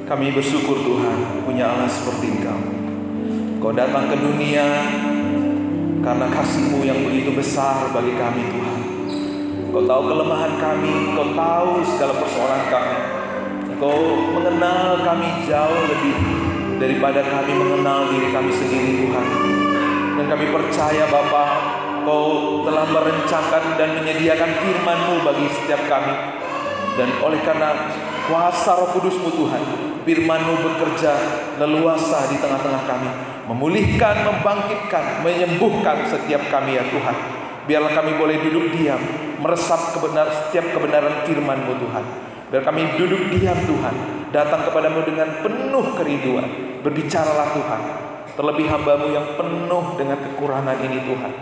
Kami bersyukur Tuhan punya Allah seperti Engkau. Kau datang ke dunia karena kasih-Mu yang begitu besar bagi kami Tuhan. Kau tahu kelemahan kami, Kau tahu segala persoalan kami. Kau mengenal kami jauh lebih daripada kami mengenal diri kami sendiri Tuhan. Dan kami percaya Bapa, Kau telah merencanakan dan menyediakan firman-Mu bagi setiap kami. Dan oleh karena kuasa Roh Kudus-Mu Tuhan, firman-Mu bekerja leluasa di tengah-tengah kami, memulihkan, membangkitkan, menyembuhkan setiap kami ya Tuhan. Biarlah kami boleh duduk diam, meresap setiap kebenaran firman-Mu Tuhan. Biar kami duduk diam Tuhan, datang kepadamu dengan penuh kerinduan. Berbicaralah Tuhan, terlebih hamba-Mu yang penuh dengan kekurangan ini Tuhan.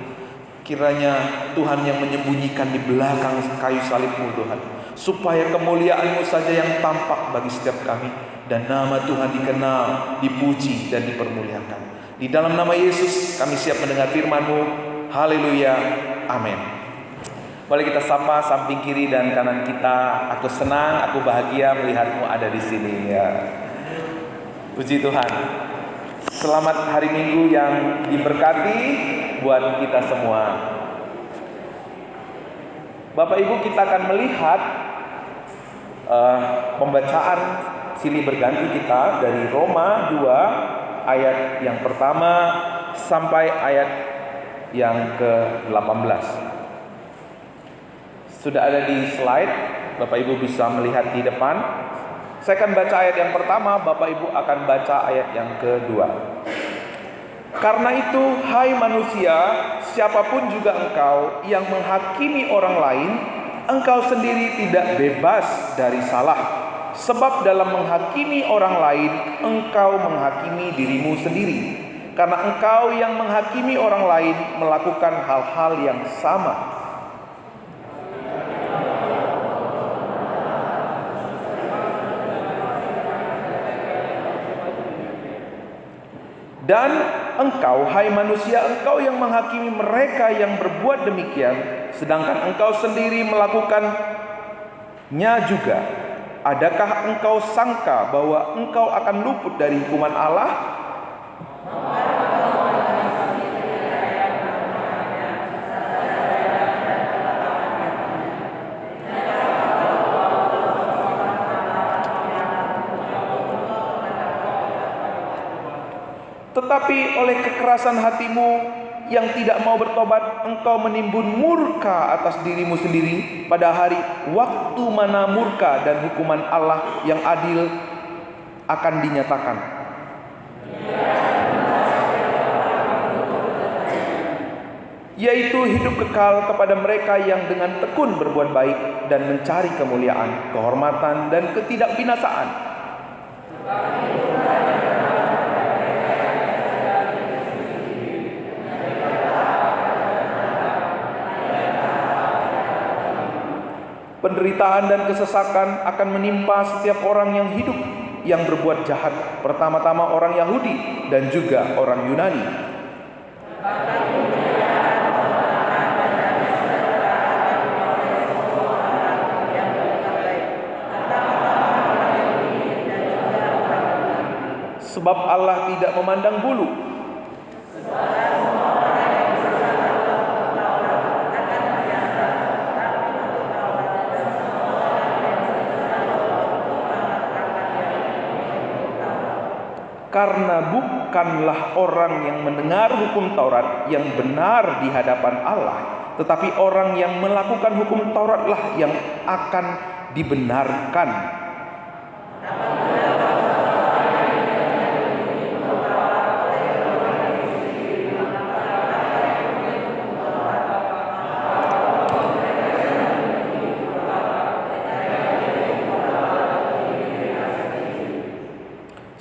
Kiranya Tuhan yang menyembunyikan di belakang kayu salib-Mu Tuhan, supaya kemuliaan-Mu saja yang tampak bagi setiap kami, dan nama Tuhan dikenal, dipuji, dan dipermuliakan. Di dalam nama Yesus kami siap mendengar firman-Mu. Haleluya, amin. Mari kita sapa samping kiri dan kanan kita. Aku senang, aku bahagia melihatmu ada di sini ya. Puji Tuhan. Selamat hari Minggu yang diberkati buat kita semua. Bapak Ibu, kita akan melihat pembacaan silih berganti kita dari Roma 2 ayat yang pertama sampai ayat yang ke-18. Sudah ada di slide, Bapak Ibu bisa melihat di depan. Saya akan baca ayat yang pertama, Bapak Ibu akan baca ayat yang kedua. Karena itu, hai manusia, siapapun juga engkau yang menghakimi orang lain, engkau sendiri tidak bebas dari salah. Sebab dalam menghakimi orang lain, engkau menghakimi dirimu sendiri. Karena engkau yang menghakimi orang lain melakukan hal-hal yang sama. Dan engkau, hai manusia, engkau yang menghakimi mereka yang berbuat demikian, sedangkan engkau sendiri melakukannya juga. Adakah engkau sangka bahwa engkau akan luput dari hukuman Allah? Tetapi oleh kekerasan hatimu yang tidak mau bertobat, engkau menimbun murka atas dirimu sendiri pada hari waktu mana murka dan hukuman Allah yang adil akan dinyatakan. Yaitu hidup kekal kepada mereka yang dengan tekun berbuat baik dan mencari kemuliaan, kehormatan, dan ketidakbinasaan. Penderitaan dan kesesakan akan menimpa setiap orang yang hidup, yang berbuat jahat, pertama-tama orang Yahudi dan juga orang Yunani. Sebab Allah tidak memandang bulu. Karena bukanlah orang yang mendengar hukum Taurat yang benar di hadapan Allah, tetapi orang yang melakukan hukum Tauratlah yang akan dibenarkan.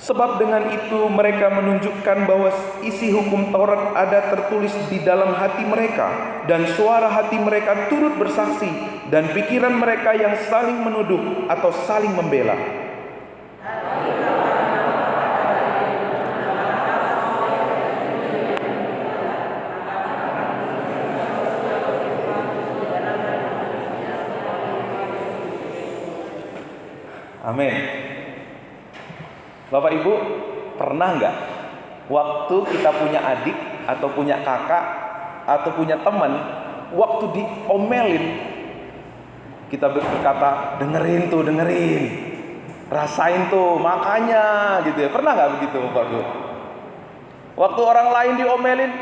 Sebab dengan itu mereka menunjukkan bahwa isi hukum Taurat ada tertulis di dalam hati mereka, dan suara hati mereka turut bersaksi, dan pikiran mereka yang saling menuduh atau saling membela. Amin. Bapak Ibu, pernah nggak waktu kita punya adik atau punya kakak atau punya teman, waktu diomelin kita berkata, dengerin tuh, dengerin, rasain tuh, makanya gitu ya. Pernah nggak begitu Bapak Ibu? Waktu orang lain diomelin,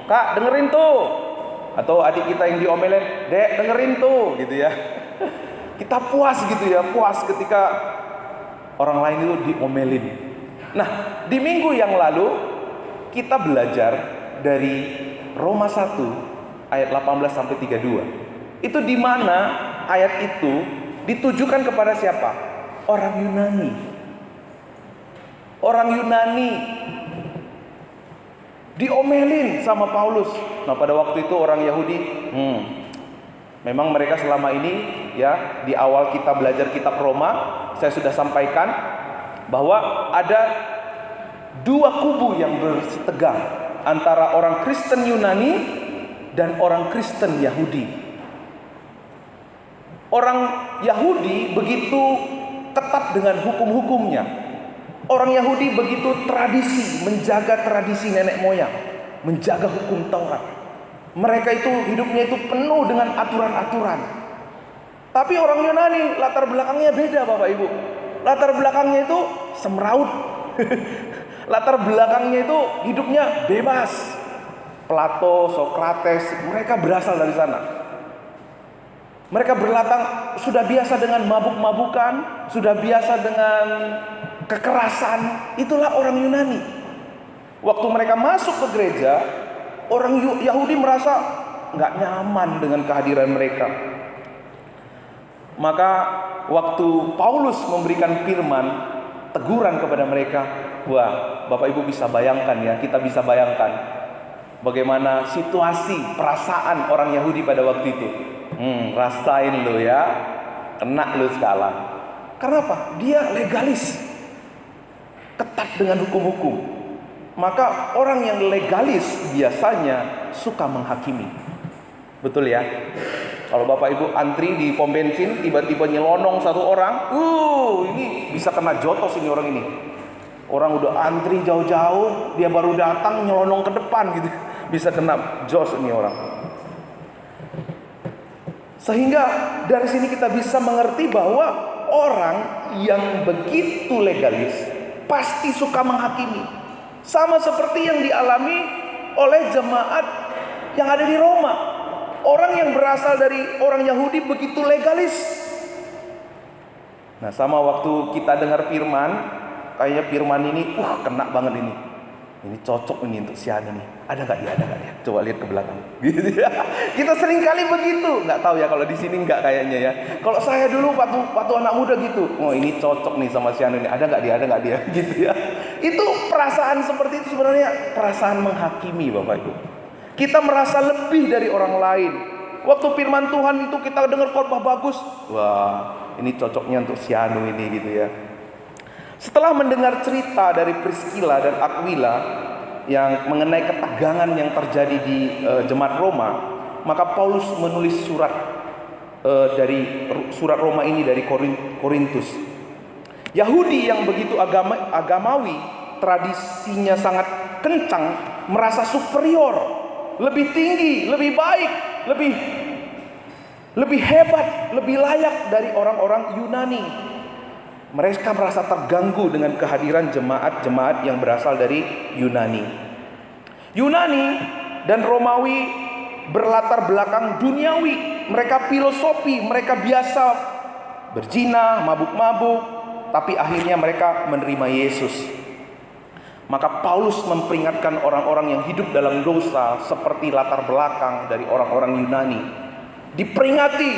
kak dengerin tuh. Atau adik kita yang diomelin, dek dengerin tuh, gitu ya. Kita puas gitu ya, puas ketika orang lain itu diomelin. Nah, di minggu yang lalu kita belajar dari Roma 1 ayat 18 sampai 32. Itu di mana ayat itu ditujukan kepada siapa? Orang Yunani. Orang Yunani diomelin sama Paulus. Nah, pada waktu itu orang Yahudi, memang mereka selama ini ya, di awal kita belajar kitab Roma, saya sudah sampaikan bahwa ada dua kubu yang bersetegang antara orang Kristen Yunani dan orang Kristen Yahudi. Orang Yahudi begitu ketat dengan hukum-hukumnya. Orang Yahudi begitu tradisi, menjaga tradisi nenek moyang, menjaga hukum Taurat. Mereka itu hidupnya itu penuh dengan aturan-aturan. Tapi orang Yunani latar belakangnya beda Bapak Ibu. Latar belakangnya itu semraut. Latar belakangnya itu hidupnya bebas. Plato, Sokrates, mereka berasal dari sana. Mereka berlatang, sudah biasa dengan mabuk-mabukan, sudah biasa dengan kekerasan. Itulah orang Yunani. Waktu mereka masuk ke gereja, orang Yahudi merasa nggak nyaman dengan kehadiran mereka. Maka waktu Paulus memberikan firman, teguran kepada mereka, wah, Bapak Ibu bisa bayangkan ya, kita bisa bayangkan bagaimana situasi, perasaan orang Yahudi pada waktu itu. Rasain lo ya, kena lo sekarang. Karena apa? Dia legalis, ketat dengan hukum-hukum. Maka orang yang legalis biasanya suka menghakimi. Betul ya? Kalau Bapak Ibu antri di pom bensin, tiba-tiba nyelonong satu orang, ini bisa kena jotos ini orang ini. Orang udah antri jauh-jauh, dia baru datang nyelonong ke depan gitu. Bisa kena jos ini orang. Sehingga dari sini kita bisa mengerti bahwa orang yang begitu legalis pasti suka menghakimi. Sama seperti yang dialami oleh jemaat yang ada di Roma. Orang yang berasal dari orang Yahudi begitu legalis. Nah, sama waktu kita dengar firman, kayaknya firman ini kena banget ini. Ini cocok ini untuk si Anu nih. Ada nggak dia? Ada nggak dia? Coba lihat ke belakang. Gitu ya. Kita sering kali begitu. Nggak tahu ya kalau di sini nggak kayaknya ya. Kalau saya dulu waktu anak muda gitu. Oh ini cocok nih sama si Anu nih. Ada nggak dia? Ada nggak dia? Gitu ya. Itu perasaan seperti itu sebenarnya perasaan menghakimi Bapak Ibu. Kita merasa lebih dari orang lain. Waktu firman Tuhan itu kita dengar khotbah bagus. Wah ini cocoknya untuk si Anu ini gitu ya. Setelah mendengar cerita dari Priscilla dan Aquila yang mengenai ketegangan yang terjadi di jemaat Roma, maka Paulus menulis surat dari surat Roma ini dari Korintus. Yahudi yang begitu agamawi, tradisinya sangat kencang, merasa superior, lebih tinggi, lebih baik, lebih hebat, lebih layak dari orang-orang Yunani. Mereka merasa terganggu dengan kehadiran jemaat-jemaat yang berasal dari Yunani. Yunani dan Romawi berlatar belakang duniawi. Mereka filosofi, mereka biasa berzina, mabuk-mabuk, tapi akhirnya mereka menerima Yesus. Maka Paulus memperingatkan orang-orang yang hidup dalam dosa seperti latar belakang dari orang-orang Yunani. Diperingati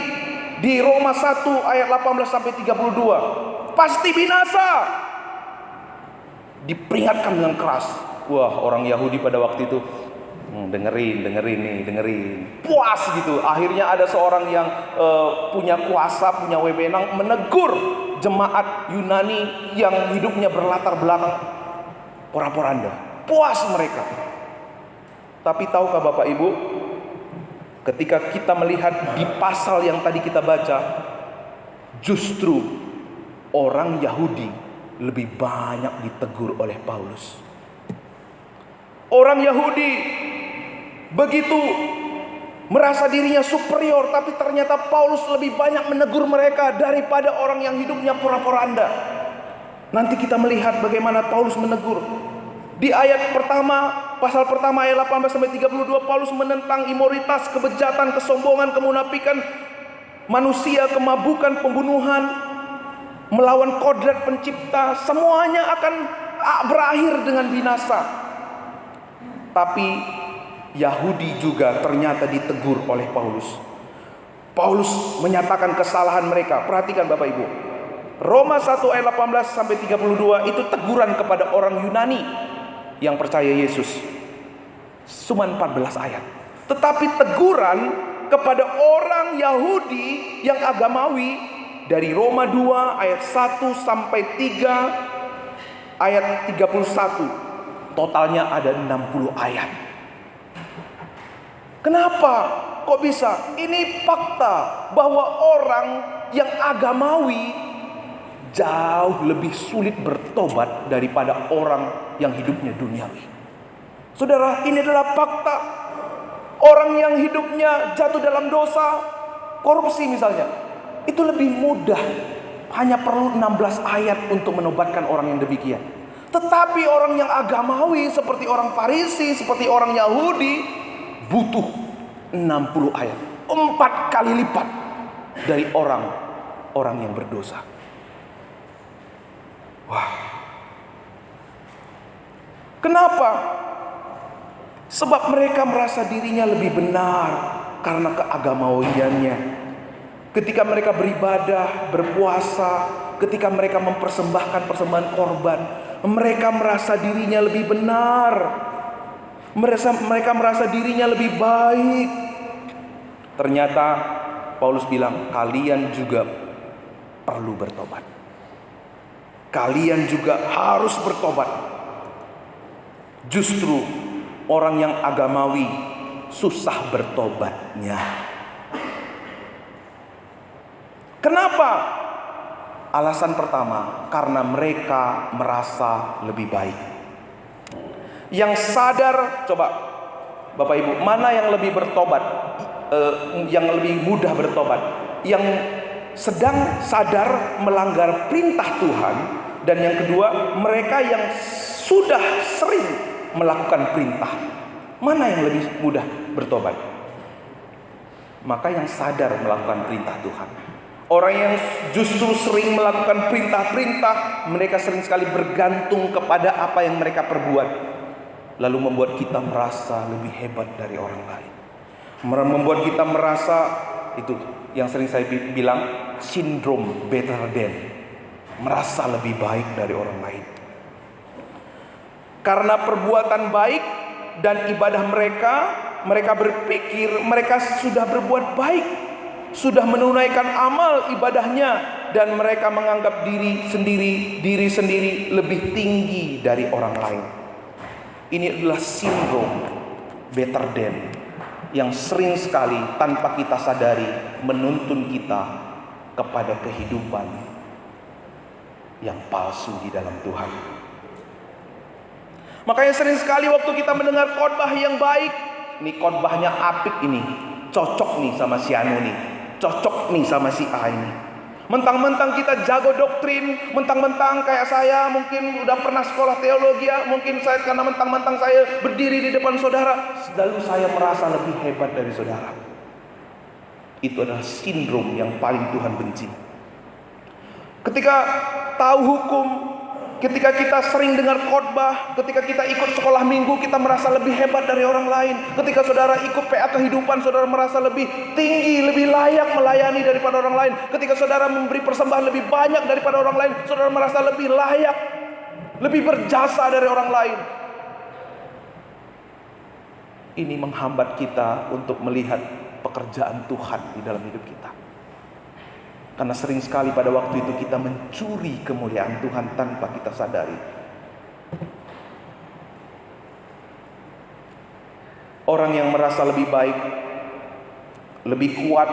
di Roma 1 ayat 18 sampai 32. Pasti binasa. Diperingatkan dengan keras. Wah, orang Yahudi pada waktu itu dengerin nih. Puas gitu. Akhirnya ada seorang yang punya kuasa, punya wewenang menegur jemaat Yunani yang hidupnya berlatar belakang porak-poranda. Puas mereka. Tapi tahukah Bapak Ibu, ketika kita melihat di pasal yang tadi kita baca, justru orang Yahudi lebih banyak ditegur oleh Paulus. Orang Yahudi begitu merasa dirinya superior, tapi ternyata Paulus lebih banyak menegur mereka daripada orang yang hidupnya pura-poranda. Nanti kita melihat bagaimana Paulus menegur. Di ayat pertama, pasal pertama ayat 18 sampai 32, Paulus menentang imoritas, kebejatan, kesombongan, kemunafikan manusia, kemabukan, pembunuhan, melawan kodrat pencipta. Semuanya akan berakhir dengan binasa. Tapi Yahudi juga ternyata ditegur oleh Paulus. Paulus menyatakan kesalahan mereka. Perhatikan Bapak Ibu, Roma 1 ayat 18 sampai 32 itu teguran kepada orang Yunani yang percaya Yesus. Cuma 14 ayat. Tetapi teguran kepada orang Yahudi yang agamawi dari Roma 2 ayat 1 sampai 3 ayat 31. Totalnya ada 60 ayat. Kenapa? Kok bisa? Ini fakta bahwa orang yang agamawi jauh lebih sulit bertobat daripada orang yang hidupnya duniawi. Saudara, ini adalah fakta. Orang yang hidupnya jatuh dalam dosa, korupsi misalnya, itu lebih mudah. Hanya perlu 16 ayat untuk menobatkan orang yang demikian. Tetapi orang yang agamawi seperti orang Farisi, seperti orang Yahudi, butuh 60 ayat. 4 kali lipat dari orang yang berdosa. Wah. Kenapa? Sebab mereka merasa dirinya lebih benar karena keagamawiannya. Ketika mereka beribadah, berpuasa, ketika mereka mempersembahkan persembahan korban, mereka merasa dirinya lebih benar. Mereka merasa dirinya lebih baik. Ternyata Paulus bilang, kalian juga perlu bertobat. Kalian juga harus bertobat. Justru orang yang agamawi susah bertobatnya. Kenapa? Alasan pertama, karena mereka merasa lebih baik. Yang sadar, coba Bapak Ibu, mana yang lebih bertobat, yang lebih mudah bertobat? Yang sedang sadar melanggar perintah Tuhan, dan yang kedua, mereka yang sudah sering melakukan perintah. Mana yang lebih mudah bertobat? Maka yang sadar melakukan perintah Tuhan. Orang yang justru sering melakukan perintah-perintah, mereka sering sekali bergantung kepada apa yang mereka perbuat, lalu membuat kita merasa lebih hebat dari orang lain. Membuat kita merasa, itu yang sering saya bilang, sindrom better than, merasa lebih baik dari orang lain. Karena perbuatan baik dan ibadah mereka berpikir mereka sudah berbuat baik, sudah menunaikan amal ibadahnya, dan mereka menganggap diri sendiri lebih tinggi dari orang lain. Ini adalah sindrom better than yang sering sekali tanpa kita sadari menuntun kita kepada kehidupan yang palsu di dalam Tuhan. Makanya sering sekali waktu kita mendengar khotbah yang baik, ini khotbahnya apik, ini cocok nih sama si Anu nih, cocok nih sama si A ini. Mentang-mentang kita jago doktrin, mentang-mentang kayak saya mungkin udah pernah sekolah teologi, mungkin saya karena mentang-mentang saya berdiri di depan saudara, lalu saya merasa lebih hebat dari saudara. Itu adalah sindrom yang paling Tuhan benci. Ketika tahu hukum, ketika kita sering dengar khotbah, ketika kita ikut sekolah minggu, kita merasa lebih hebat dari orang lain. Ketika saudara ikut PA kehidupan, saudara merasa lebih tinggi, lebih layak melayani daripada orang lain. Ketika saudara memberi persembahan lebih banyak daripada orang lain, saudara merasa lebih layak, lebih berjasa dari orang lain. Ini menghambat kita untuk melihat pekerjaan Tuhan di dalam hidup kita. Karena sering sekali pada waktu itu kita mencuri kemuliaan Tuhan tanpa kita sadari. Orang yang merasa lebih baik, lebih kuat,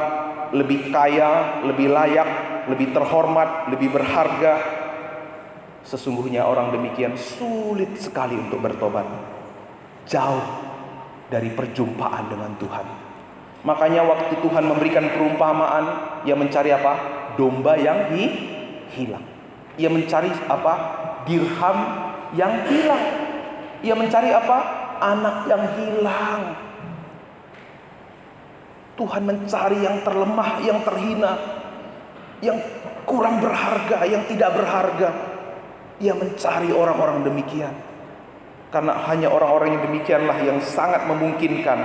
lebih kaya, lebih layak, lebih terhormat, lebih berharga, Sesungguhnya orang demikian sulit sekali untuk bertobat, jauh dari perjumpaan dengan Tuhan. Makanya waktu Tuhan memberikan perumpamaan, ia mencari apa? Domba yang hilang. Ia mencari apa? Dirham yang hilang. Ia mencari apa? Anak yang hilang. Tuhan mencari yang terlemah, yang terhina, yang kurang berharga, yang tidak berharga. Ia mencari orang-orang demikian. Karena hanya orang-orang yang demikianlah yang sangat memungkinkan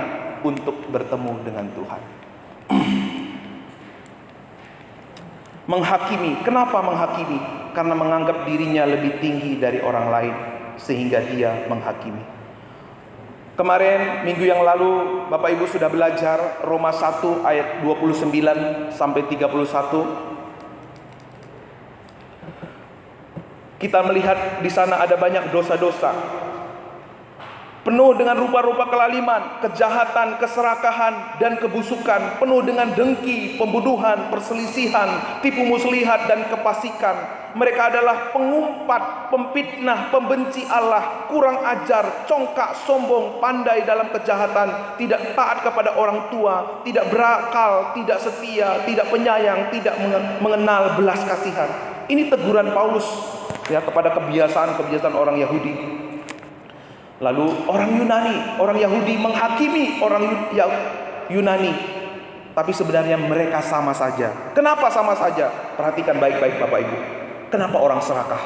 untuk bertemu dengan Tuhan. Menghakimi. Kenapa menghakimi? Karena menganggap dirinya lebih tinggi dari orang lain, sehingga dia menghakimi. Kemarin minggu yang lalu Bapak Ibu sudah belajar Roma 1 ayat 29 sampai 31. Kita melihat di sana ada banyak dosa-dosa, penuh dengan rupa-rupa kelaliman, kejahatan, keserakahan, dan kebusukan, penuh dengan dengki, pembunuhan, perselisihan, tipu muslihat, dan kefasikan. Mereka adalah pengumpat, pemfitnah, pembenci Allah, kurang ajar, congkak, sombong, pandai dalam kejahatan, tidak taat kepada orang tua, tidak berakal, tidak setia, tidak penyayang, tidak mengenal belas kasihan. Ini teguran Paulus ya kepada kebiasaan-kebiasaan orang Yahudi. Lalu orang Yahudi menghakimi orang Yunani, tapi sebenarnya mereka sama saja. Kenapa sama saja? Perhatikan baik-baik Bapak Ibu. Kenapa orang serakah?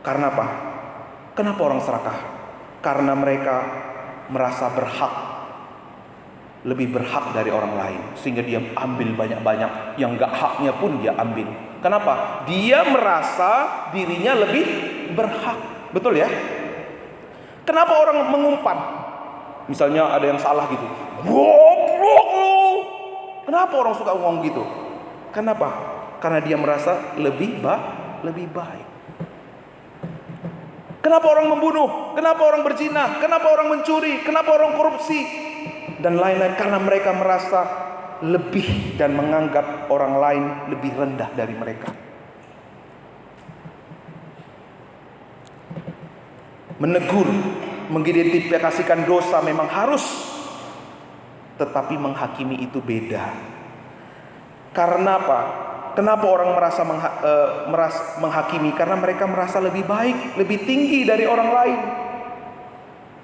Karena apa? Kenapa orang serakah? Karena mereka merasa berhak, lebih berhak dari orang lain, sehingga dia ambil banyak-banyak, yang gak haknya pun dia ambil. Kenapa? Dia merasa dirinya lebih berhak. Betul ya? Kenapa orang mengumpat? Misalnya ada yang salah gitu, goblok lu. Kenapa orang suka ngomong gitu? Kenapa? Karena dia merasa lebih baik. Kenapa orang membunuh? Kenapa orang berzina? Kenapa orang mencuri? Kenapa orang korupsi? Dan lain-lain. Karena mereka merasa lebih dan menganggap orang lain lebih rendah dari mereka. Menegur, mengidentifikasikan dosa memang harus, tetapi menghakimi itu beda. Karena apa? Kenapa orang merasa menghakimi? Karena mereka merasa lebih baik, lebih tinggi dari orang lain.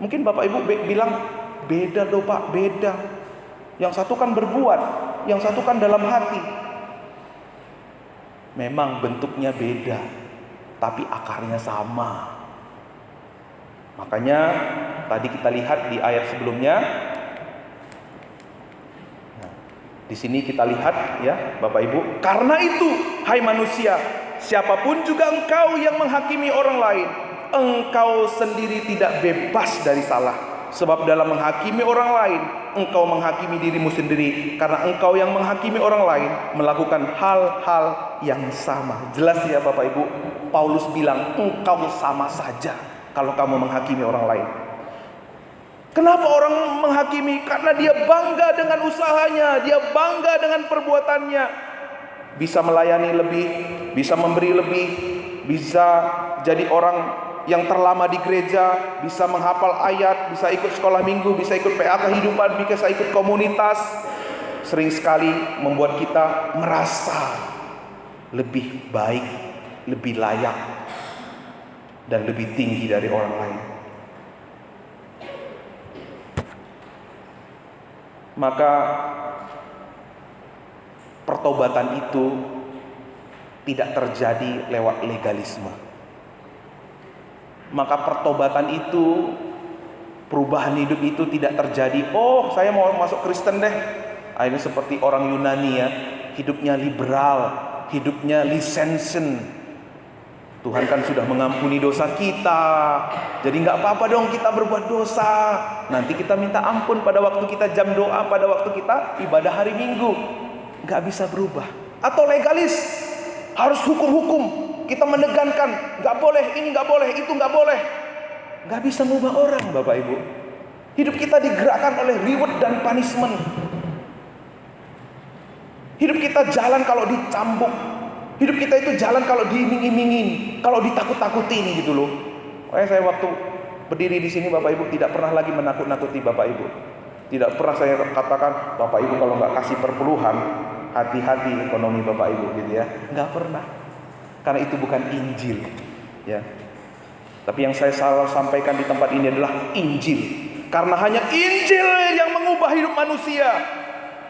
Mungkin Bapak Ibu bilang, beda loh Pak, beda. Yang satu kan berbuat, yang satu kan dalam hati. Memang bentuknya beda, tapi akarnya sama. Makanya tadi kita lihat di ayat sebelumnya. Nah, di sini kita lihat ya, Bapak Ibu, karena itu, hai manusia, siapapun juga engkau yang menghakimi orang lain, engkau sendiri tidak bebas dari salah. Sebab dalam menghakimi orang lain, engkau menghakimi dirimu sendiri, karena engkau yang menghakimi orang lain melakukan hal-hal yang sama. Jelas ya Bapak Ibu, Paulus bilang engkau sama saja kalau kamu menghakimi orang lain. Kenapa orang menghakimi? Karena dia bangga dengan usahanya, dia bangga dengan perbuatannya, bisa melayani lebih, bisa memberi lebih, bisa jadi orang yang terlama di gereja, bisa menghafal ayat, bisa ikut sekolah minggu, bisa ikut PA kehidupan, bisa ikut komunitas. Sering sekali membuat kita merasa lebih baik, lebih layak, dan lebih tinggi dari orang lain. Maka pertobatan itu tidak terjadi lewat legalisme. Maka pertobatan itu, perubahan hidup itu tidak terjadi, oh saya mau masuk Kristen deh. Akhirnya seperti orang Yunani ya, hidupnya liberal, hidupnya lisensen. Tuhan kan sudah mengampuni dosa kita, jadi gak apa-apa dong kita berbuat dosa. Nanti kita minta ampun pada waktu kita jam doa, pada waktu kita ibadah hari Minggu. Gak bisa berubah. Atau legalis, harus hukum-hukum. Kita menegankan, gak boleh, ini gak boleh, itu gak boleh. Gak bisa mengubah orang Bapak Ibu. Hidup kita digerakkan oleh reward dan punishment. Hidup kita jalan kalau dicambuk. Hidup kita itu jalan kalau diiming-imingin, kalau ditakut-takutin gitu loh. Makanya saya waktu berdiri di sini Bapak Ibu tidak pernah lagi menakut-nakuti Bapak Ibu. Tidak pernah saya katakan Bapak Ibu kalau nggak kasih perpuluhan, hati-hati ekonomi Bapak Ibu gitu ya. Nggak pernah. Karena itu bukan Injil, ya. Tapi yang saya selalu sampaikan di tempat ini adalah Injil. Karena hanya Injil yang mengubah hidup manusia.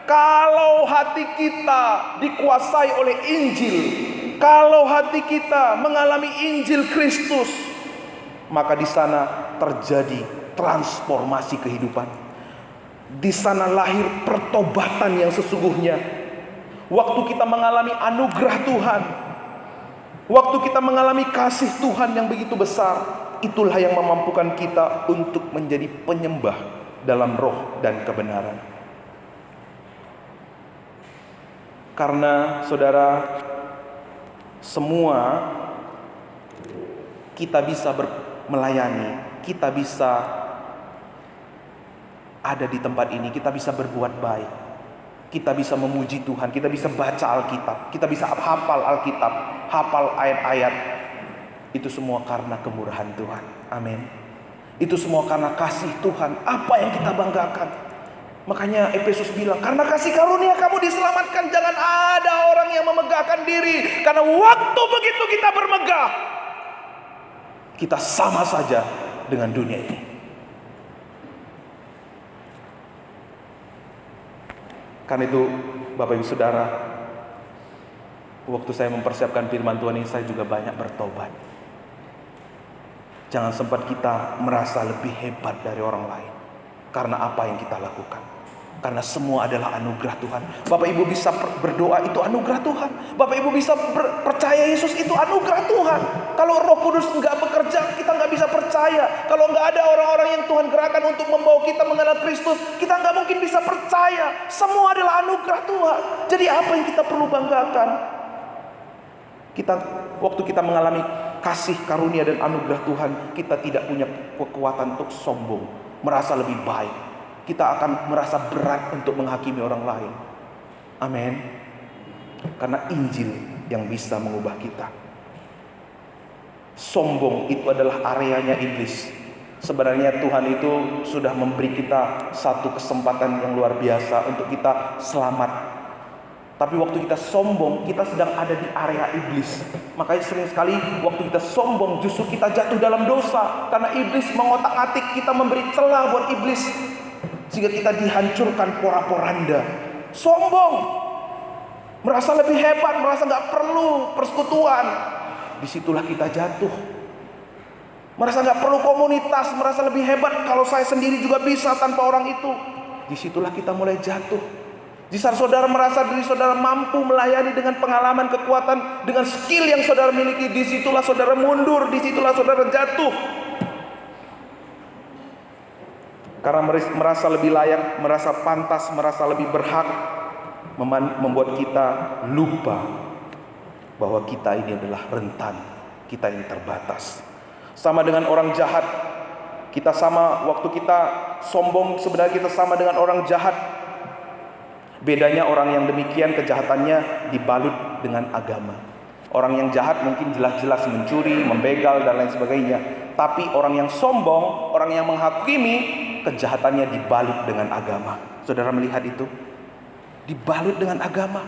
Kalau hati kita dikuasai oleh Injil, kalau hati kita mengalami Injil Kristus, maka di sana terjadi transformasi kehidupan. Di sana lahir pertobatan yang sesungguhnya. Waktu kita mengalami anugerah Tuhan, waktu kita mengalami kasih Tuhan yang begitu besar, itulah yang memampukan kita untuk menjadi penyembah dalam roh dan kebenaran. Karena saudara, semua kita bisa melayani, kita bisa ada di tempat ini, kita bisa berbuat baik, kita bisa memuji Tuhan, kita bisa baca Alkitab, kita bisa hafal Alkitab, hafal ayat-ayat. Itu semua karena kemurahan Tuhan. Amin. Itu semua karena kasih Tuhan. Apa yang kita banggakan? Makanya Efesus bilang, karena kasih karunia kamu diselamatkan. Jangan ada orang yang memegahkan diri. Karena waktu begitu kita bermegah, kita sama saja dengan dunia ini. Karena itu Bapak Ibu Saudara, waktu saya mempersiapkan firman Tuhan ini, saya juga banyak bertobat. Jangan sempat kita merasa lebih hebat dari orang lain karena apa yang kita lakukan. Karena semua adalah anugerah Tuhan. Bapak Ibu bisa berdoa, itu anugerah Tuhan. Bapak Ibu bisa percaya Yesus, itu anugerah Tuhan. Kalau Roh Kudus nggak bekerja, kita nggak bisa percaya. Kalau nggak ada orang-orang yang Tuhan gerakkan untuk membawa kita mengenal Kristus, kita nggak mungkin bisa percaya. Semua adalah anugerah Tuhan. Jadi apa yang kita perlu banggakan? Waktu kita mengalami kasih karunia dan anugerah Tuhan, kita tidak punya kekuatan untuk sombong, merasa lebih baik. Kita akan merasa berat untuk menghakimi orang lain. Amin. Karena Injil yang bisa mengubah kita. Sombong itu adalah areanya iblis. Sebenarnya Tuhan itu sudah memberi kita satu kesempatan yang luar biasa untuk kita selamat. Tapi waktu kita sombong, kita sedang ada di area iblis. Makanya sering sekali waktu kita sombong, justru kita jatuh dalam dosa. Karena iblis mengotak-atik, kita memberi celah buat iblis, sehingga kita dihancurkan pora-poranda. Sombong, merasa lebih hebat, merasa gak perlu persekutuan. Disitulah kita jatuh. Merasa gak perlu komunitas, merasa lebih hebat, kalau saya sendiri juga bisa tanpa orang itu. Disitulah kita mulai jatuh. Di saat saudara merasa diri saudara mampu melayani dengan pengalaman, kekuatan, dengan skill yang saudara miliki, disitulah saudara mundur, disitulah saudara jatuh. Karena merasa lebih layak, merasa pantas, merasa lebih berhak, membuat kita lupa bahwa kita ini adalah rentan, kita ini terbatas. Sama dengan orang jahat, kita sama, waktu kita sombong sebenarnya kita sama dengan orang jahat. Bedanya orang yang demikian kejahatannya dibalut dengan agama. Orang yang jahat mungkin jelas-jelas mencuri, membegal dan lain sebagainya. Tapi orang yang sombong, orang yang menghakimi, kejahatannya dibalut dengan agama. Saudara melihat itu? Dibalut dengan agama,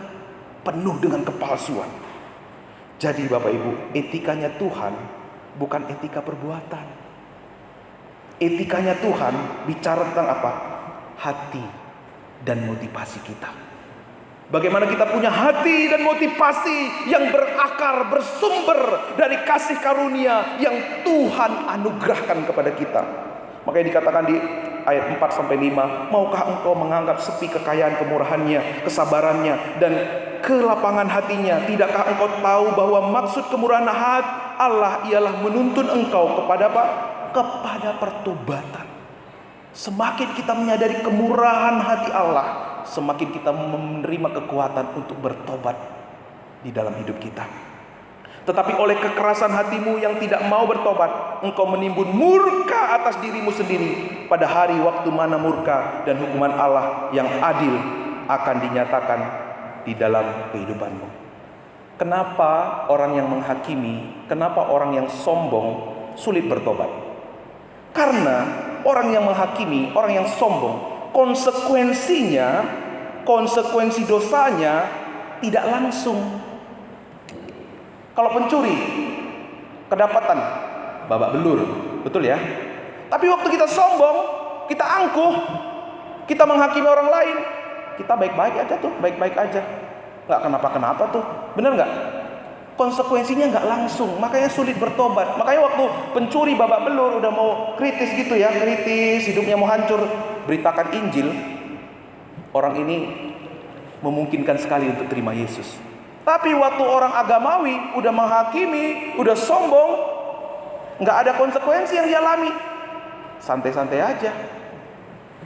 penuh dengan kepalsuan. Jadi Bapak Ibu, etikanya Tuhan bukan etika perbuatan. Etikanya Tuhan bicara tentang apa? Hati dan motivasi kita. Bagaimana kita punya hati dan motivasi yang berakar, bersumber dari kasih karunia yang Tuhan anugerahkan kepada kita. Makanya dikatakan di ayat 4-5, maukah engkau menganggap sepi kekayaan kemurahannya, kesabarannya, dan kelapangan hatinya? Tidakkah engkau tahu bahwa maksud kemurahan hati Allah ialah menuntun engkau kepada apa? Kepada pertobatan. Semakin kita menyadari kemurahan hati Allah, semakin kita menerima kekuatan untuk bertobat di dalam hidup kita. Tetapi oleh kekerasan hatimu yang tidak mau bertobat, engkau menimbun murka atas dirimu sendiri pada hari waktu mana murka dan hukuman Allah yang adil akan dinyatakan di dalam kehidupanmu. kenapa orang yang menghakimi, kenapa orang yang sombong sulit bertobat? Karena orang yang menghakimi, orang yang sombong, konsekuensi dosanya tidak langsung. Kalau pencuri, kedapatan, babak belur, betul ya? Tapi waktu kita sombong, kita angkuh, kita menghakimi orang lain, kita baik-baik aja tuh, baik-baik aja, nggak kenapa-kenapa tuh, bener nggak? Konsekuensinya nggak langsung, makanya sulit bertobat. Makanya waktu pencuri babak belur udah mau kritis gitu ya, kritis, hidupnya mau hancur, beritakan Injil, orang ini memungkinkan sekali untuk terima Yesus. Tapi waktu orang agamawi udah menghakimi, udah sombong, nggak ada konsekuensi yang dialami, santai-santai aja.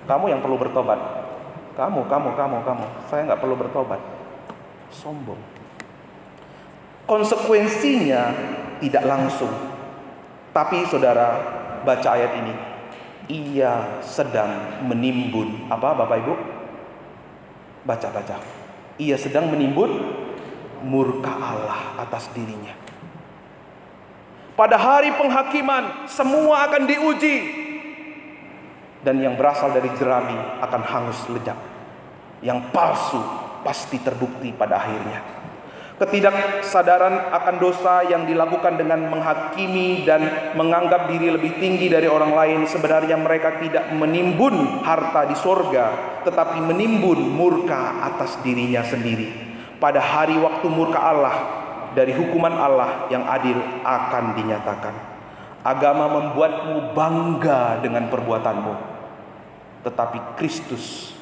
Kamu yang perlu bertobat. Kamu. Saya nggak perlu bertobat. Sombong. Konsekuensinya tidak langsung. Tapi saudara, baca ayat ini. Ia sedang menimbun. Apa Bapak Ibu? Baca. Ia sedang menimbun murka Allah atas dirinya. Pada hari penghakiman semua akan diuji, dan yang berasal dari jerami akan hangus lejak. Yang palsu pasti terbukti pada akhirnya. Ketidaksadaran akan dosa yang dilakukan dengan menghakimi dan menganggap diri lebih tinggi dari orang lain, sebenarnya mereka tidak menimbun harta di sorga, tetapi menimbun murka atas dirinya sendiri. Pada hari waktu murka Allah dari hukuman Allah yang adil akan dinyatakan. Agama membuatmu bangga dengan perbuatanmu, tetapi Kristus,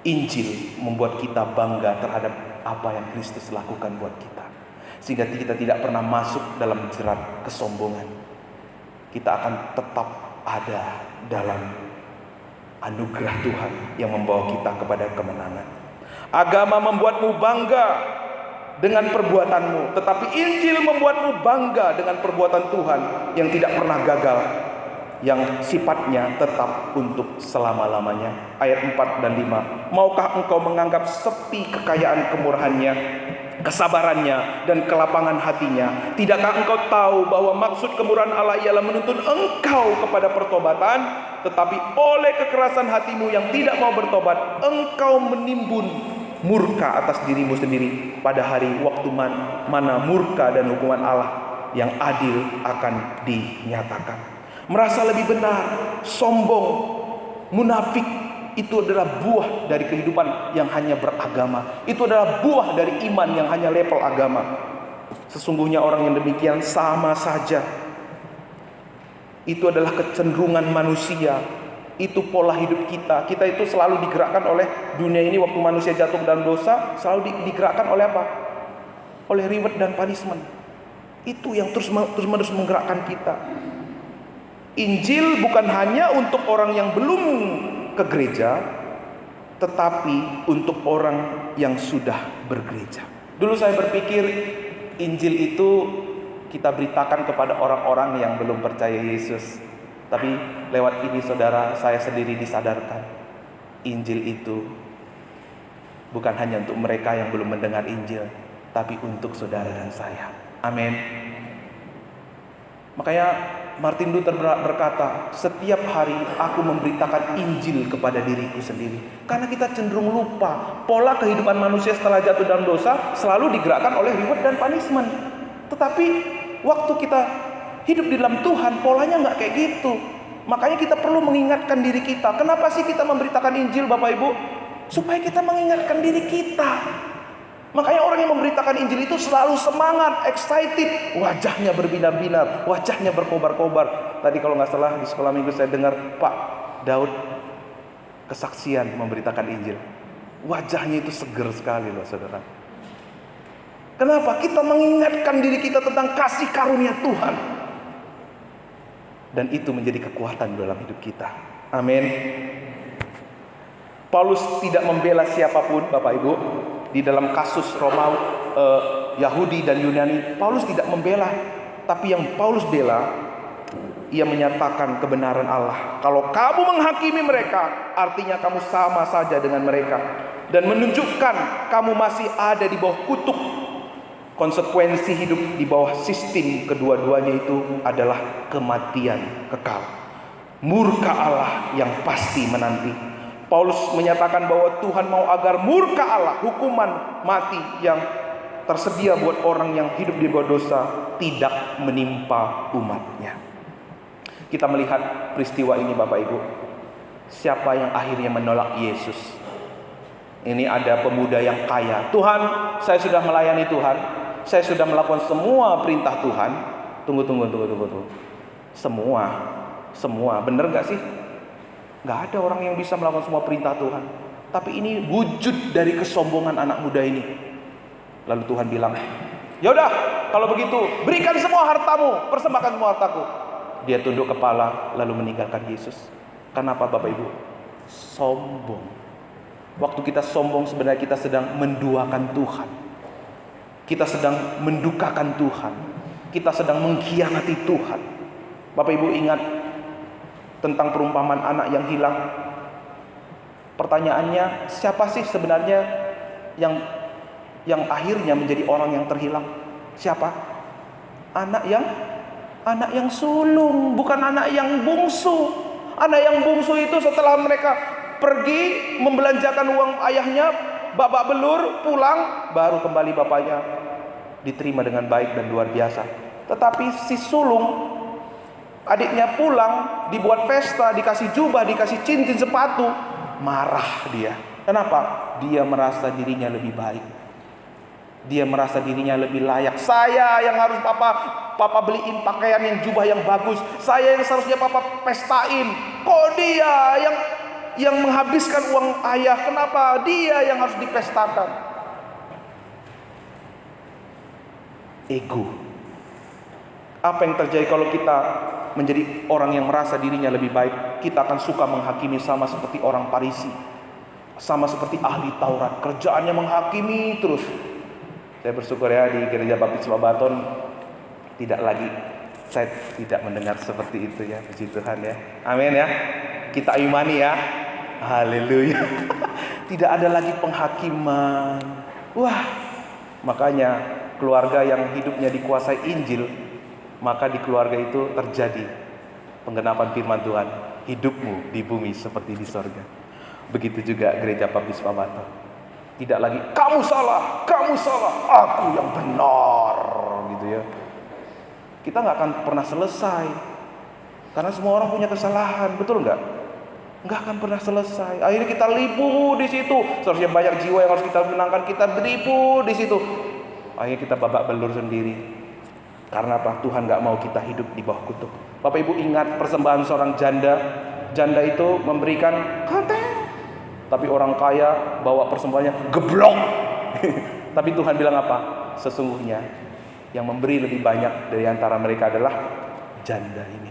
Injil membuat kita bangga terhadap apa yang Kristus lakukan buat kita, sehingga kita tidak pernah masuk dalam jerat kesombongan. Kita akan tetap ada dalam anugerah Tuhan yang membawa kita kepada kemenangan. Agama membuatmu bangga dengan perbuatanmu, tetapi Injil membuatmu bangga dengan perbuatan Tuhan yang tidak pernah gagal, yang sifatnya tetap untuk selama-lamanya. Ayat 4 dan 5. Maukah engkau menganggap sepi kekayaan kemurahannya, kesabarannya, dan kelapangan hatinya? Tidakkah engkau tahu bahwa maksud kemurahan Allah ialah menuntun engkau kepada pertobatan? Tetapi oleh kekerasan hatimu yang tidak mau bertobat, engkau menimbun murka atas dirimu sendiri pada hari waktu mana murka dan hukuman Allah yang adil akan dinyatakan. Merasa lebih benar, sombong, munafik, itu adalah buah dari kehidupan yang hanya beragama. Itu adalah buah dari iman yang hanya level agama. Sesungguhnya orang yang demikian sama saja. Itu adalah kecenderungan manusia. Itu pola hidup kita. Kita itu selalu digerakkan oleh dunia ini. Waktu manusia jatuh dalam dosa, selalu digerakkan oleh apa? Oleh reward dan punishment. Itu yang terus-menerus menggerakkan kita. Injil bukan hanya untuk orang yang belum ke gereja, tetapi untuk orang yang sudah bergereja. Dulu saya berpikir Injil itu kita beritakan kepada orang-orang yang belum percaya Yesus. Tapi lewat ini saudara, saya sendiri disadarkan Injil itu bukan hanya untuk mereka yang belum mendengar Injil, tapi untuk saudara dan saya. Amin. Makanya Martin Luther berkata, setiap hari aku memberitakan Injil kepada diriku sendiri. Karena kita cenderung lupa pola kehidupan manusia setelah jatuh dalam dosa selalu digerakkan oleh reward dan punishment. Tetapi waktu kita hidup di dalam Tuhan, polanya nggak kayak gitu. Makanya kita perlu mengingatkan diri kita. Kenapa sih kita memberitakan Injil, Bapak Ibu? Supaya kita mengingatkan diri kita. Makanya orang yang memberitakan Injil itu selalu semangat, excited, wajahnya berbinar-binar, wajahnya berkobar-kobar. Tadi kalau nggak salah di sekolah minggu saya dengar Pak Daud kesaksian memberitakan Injil. Wajahnya itu seger sekali loh saudara. Kenapa? Kita mengingatkan diri kita tentang kasih karunia Tuhan. Dan itu menjadi kekuatan dalam hidup kita. Amin. Paulus tidak membela siapapun, Bapak Ibu. Di dalam kasus Romawi, Yahudi dan Yunani, Paulus tidak membela. Tapi yang Paulus bela, ia menyatakan kebenaran Allah. Kalau kamu menghakimi mereka, artinya kamu sama saja dengan mereka. Dan menunjukkan kamu masih ada di bawah kutuk Konsekuensi hidup di bawah sistem kedua-duanya itu adalah kematian kekal. Murka Allah yang pasti menanti. Paulus menyatakan bahwa Tuhan mau agar murka Allah, hukuman mati yang tersedia buat orang yang hidup di bawah dosa, tidak menimpa umatnya. Kita melihat peristiwa ini Bapak Ibu. Siapa yang akhirnya menolak Yesus? Ini ada pemuda yang kaya. Tuhan, saya sudah melayani Tuhan. Saya sudah melakukan semua perintah Tuhan. Tunggu. Semua. Bener gak sih? Gak ada orang yang bisa melakukan semua perintah Tuhan. Tapi ini wujud dari kesombongan anak muda ini. Lalu Tuhan bilang, yaudah kalau begitu berikan semua hartamu, persembahkan semua hartaku. Dia tunduk kepala lalu meninggalkan Yesus. Kenapa Bapak Ibu? Sombong. Waktu kita sombong sebenarnya kita sedang menduakan Tuhan. Kita sedang mendukakan Tuhan. Kita sedang mengkhianati Tuhan. Bapak Ibu ingat tentang perumpamaan anak yang hilang. Pertanyaannya, siapa sih sebenarnya yang akhirnya menjadi orang yang terhilang? Siapa? Anak yang sulung, bukan anak yang bungsu. Anak yang bungsu itu setelah mereka pergi membelanjakan uang ayahnya, babak belur, pulang, baru kembali bapaknya diterima dengan baik dan luar biasa. Tetapi si sulung, adiknya pulang, dibuat pesta, dikasih jubah, dikasih cincin, sepatu, marah dia. Kenapa? Dia merasa dirinya lebih baik. Dia merasa dirinya lebih layak. Saya yang harus papa beliin pakaian yang jubah yang bagus. Saya yang seharusnya papa pestain. Kok dia yang menghabiskan uang ayah? Kenapa dia yang harus dipestakan? Ego. Apa yang terjadi kalau kita menjadi orang yang merasa dirinya lebih baik? Kita akan suka menghakimi, sama seperti orang Farisi, sama seperti ahli Taurat. Kerjaannya menghakimi terus. Saya bersyukur ya di Gereja Baptis Babaton saya tidak mendengar seperti itu ya. Puji Tuhan ya. Amin ya. Kita imani ya. Haleluya. Tidak ada lagi penghakiman. Wah, makanya keluarga yang hidupnya dikuasai Injil, maka di keluarga itu terjadi penggenapan firman Tuhan. Hidupmu di bumi seperti di sorga. Begitu juga Gereja Baptis Babaton. Tidak lagi kamu salah, aku yang benar, gitu ya. Kita nggak akan pernah selesai, karena semua orang punya kesalahan, betul nggak? Nggak akan pernah selesai. Akhirnya kita lipu di situ. Seharusnya banyak jiwa yang harus kita menangkan, kita lipu di situ. Akhirnya kita babak belur sendiri. Karena apa? Tuhan nggak mau kita hidup di bawah kutuk. Bapak Ibu ingat persembahan seorang janda. Janda itu memberikan kateng. Tapi orang kaya bawa persembahannya geblok. Tapi Tuhan bilang apa? Sesungguhnya yang memberi lebih banyak dari antara mereka adalah janda ini.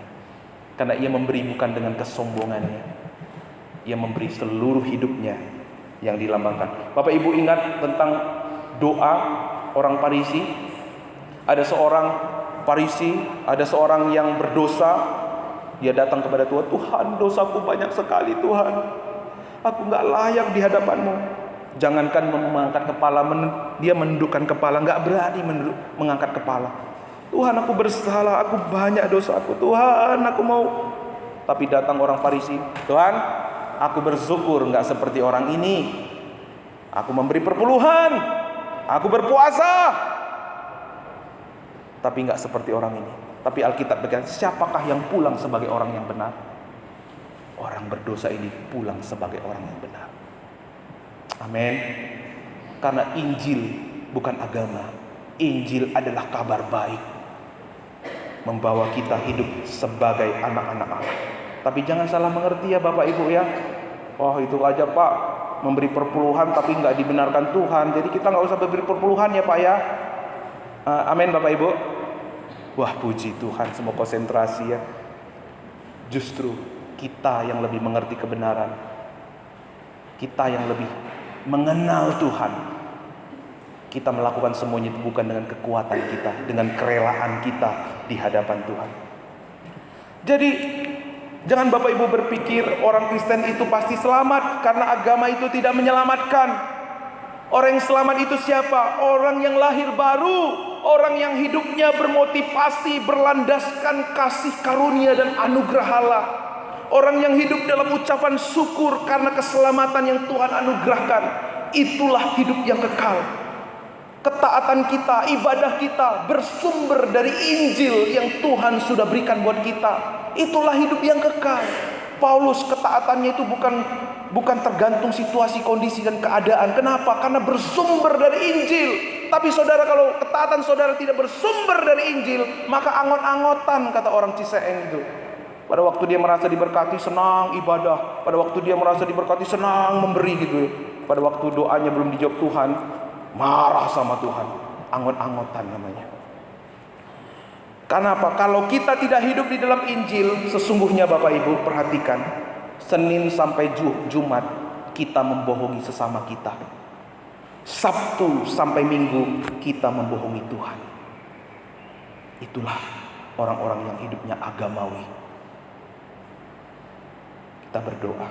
Karena ia memberi bukan dengan kesombongannya. Ia memberi seluruh hidupnya yang dilambangkan. Bapak Ibu ingat tentang doa orang Farisi? Ada seorang Farisi, ada seorang yang berdosa. Dia datang kepada Tuhan. Tuhan, dosaku banyak sekali Tuhan. Aku gak layak di hadapan-Mu. Jangankan mengangkat kepala, dia menundukkan kepala, gak berani mengangkat kepala. Tuhan, aku bersalah, aku banyak dosaku. Tuhan, aku mau. Tapi datang orang Farisi. Tuhan, aku bersyukur gak seperti orang ini. Aku memberi perpuluhan, aku berpuasa, tapi gak seperti orang ini. Tapi Alkitab berkata, siapakah yang pulang sebagai orang yang benar? Orang berdosa ini pulang sebagai orang yang benar. Amin. Karena Injil bukan agama. Injil adalah kabar baik, membawa kita hidup sebagai anak-anak Allah. Tapi jangan salah mengerti ya Bapak Ibu ya. Oh itu aja Pak, memberi perpuluhan tapi nggak dibenarkan Tuhan. Jadi kita nggak usah beri perpuluhan ya Pak ya. Amin Bapak Ibu. Wah puji Tuhan, semua konsentrasi ya. Justru kita yang lebih mengerti kebenaran, kita yang lebih mengenal Tuhan, kita melakukan semuanya itu bukan dengan kekuatan kita, dengan kerelaan kita di hadapan Tuhan. Jadi jangan Bapak Ibu berpikir orang Kristen itu pasti selamat karena agama itu tidak menyelamatkan. Orang yang selamat itu siapa? Orang yang lahir baru, orang yang hidupnya bermotivasi, berlandaskan kasih karunia dan anugerah Allah. Orang yang hidup dalam ucapan syukur karena keselamatan yang Tuhan anugerahkan. Itulah hidup yang kekal. Ketaatan kita, ibadah kita bersumber dari Injil yang Tuhan sudah berikan buat kita. Itulah hidup yang kekal. Paulus ketaatannya itu bukan tergantung situasi, kondisi dan keadaan. Kenapa? Karena bersumber dari Injil. Tapi saudara, kalau ketaatan saudara tidak bersumber dari Injil, maka angot-angotan, kata orang Ciseeng itu. Pada waktu dia merasa diberkati, senang ibadah. Pada waktu dia merasa diberkati, senang memberi gitu. Pada waktu doanya belum dijawab Tuhan, marah sama Tuhan. Angot-angotan namanya. Kenapa? Kalau kita tidak hidup di dalam Injil, sesungguhnya Bapak Ibu perhatikan, Senin sampai Jumat kita membohongi sesama kita. Sabtu sampai Minggu kita membohongi Tuhan. Itulah orang-orang yang hidupnya agamawi. Kita berdoa,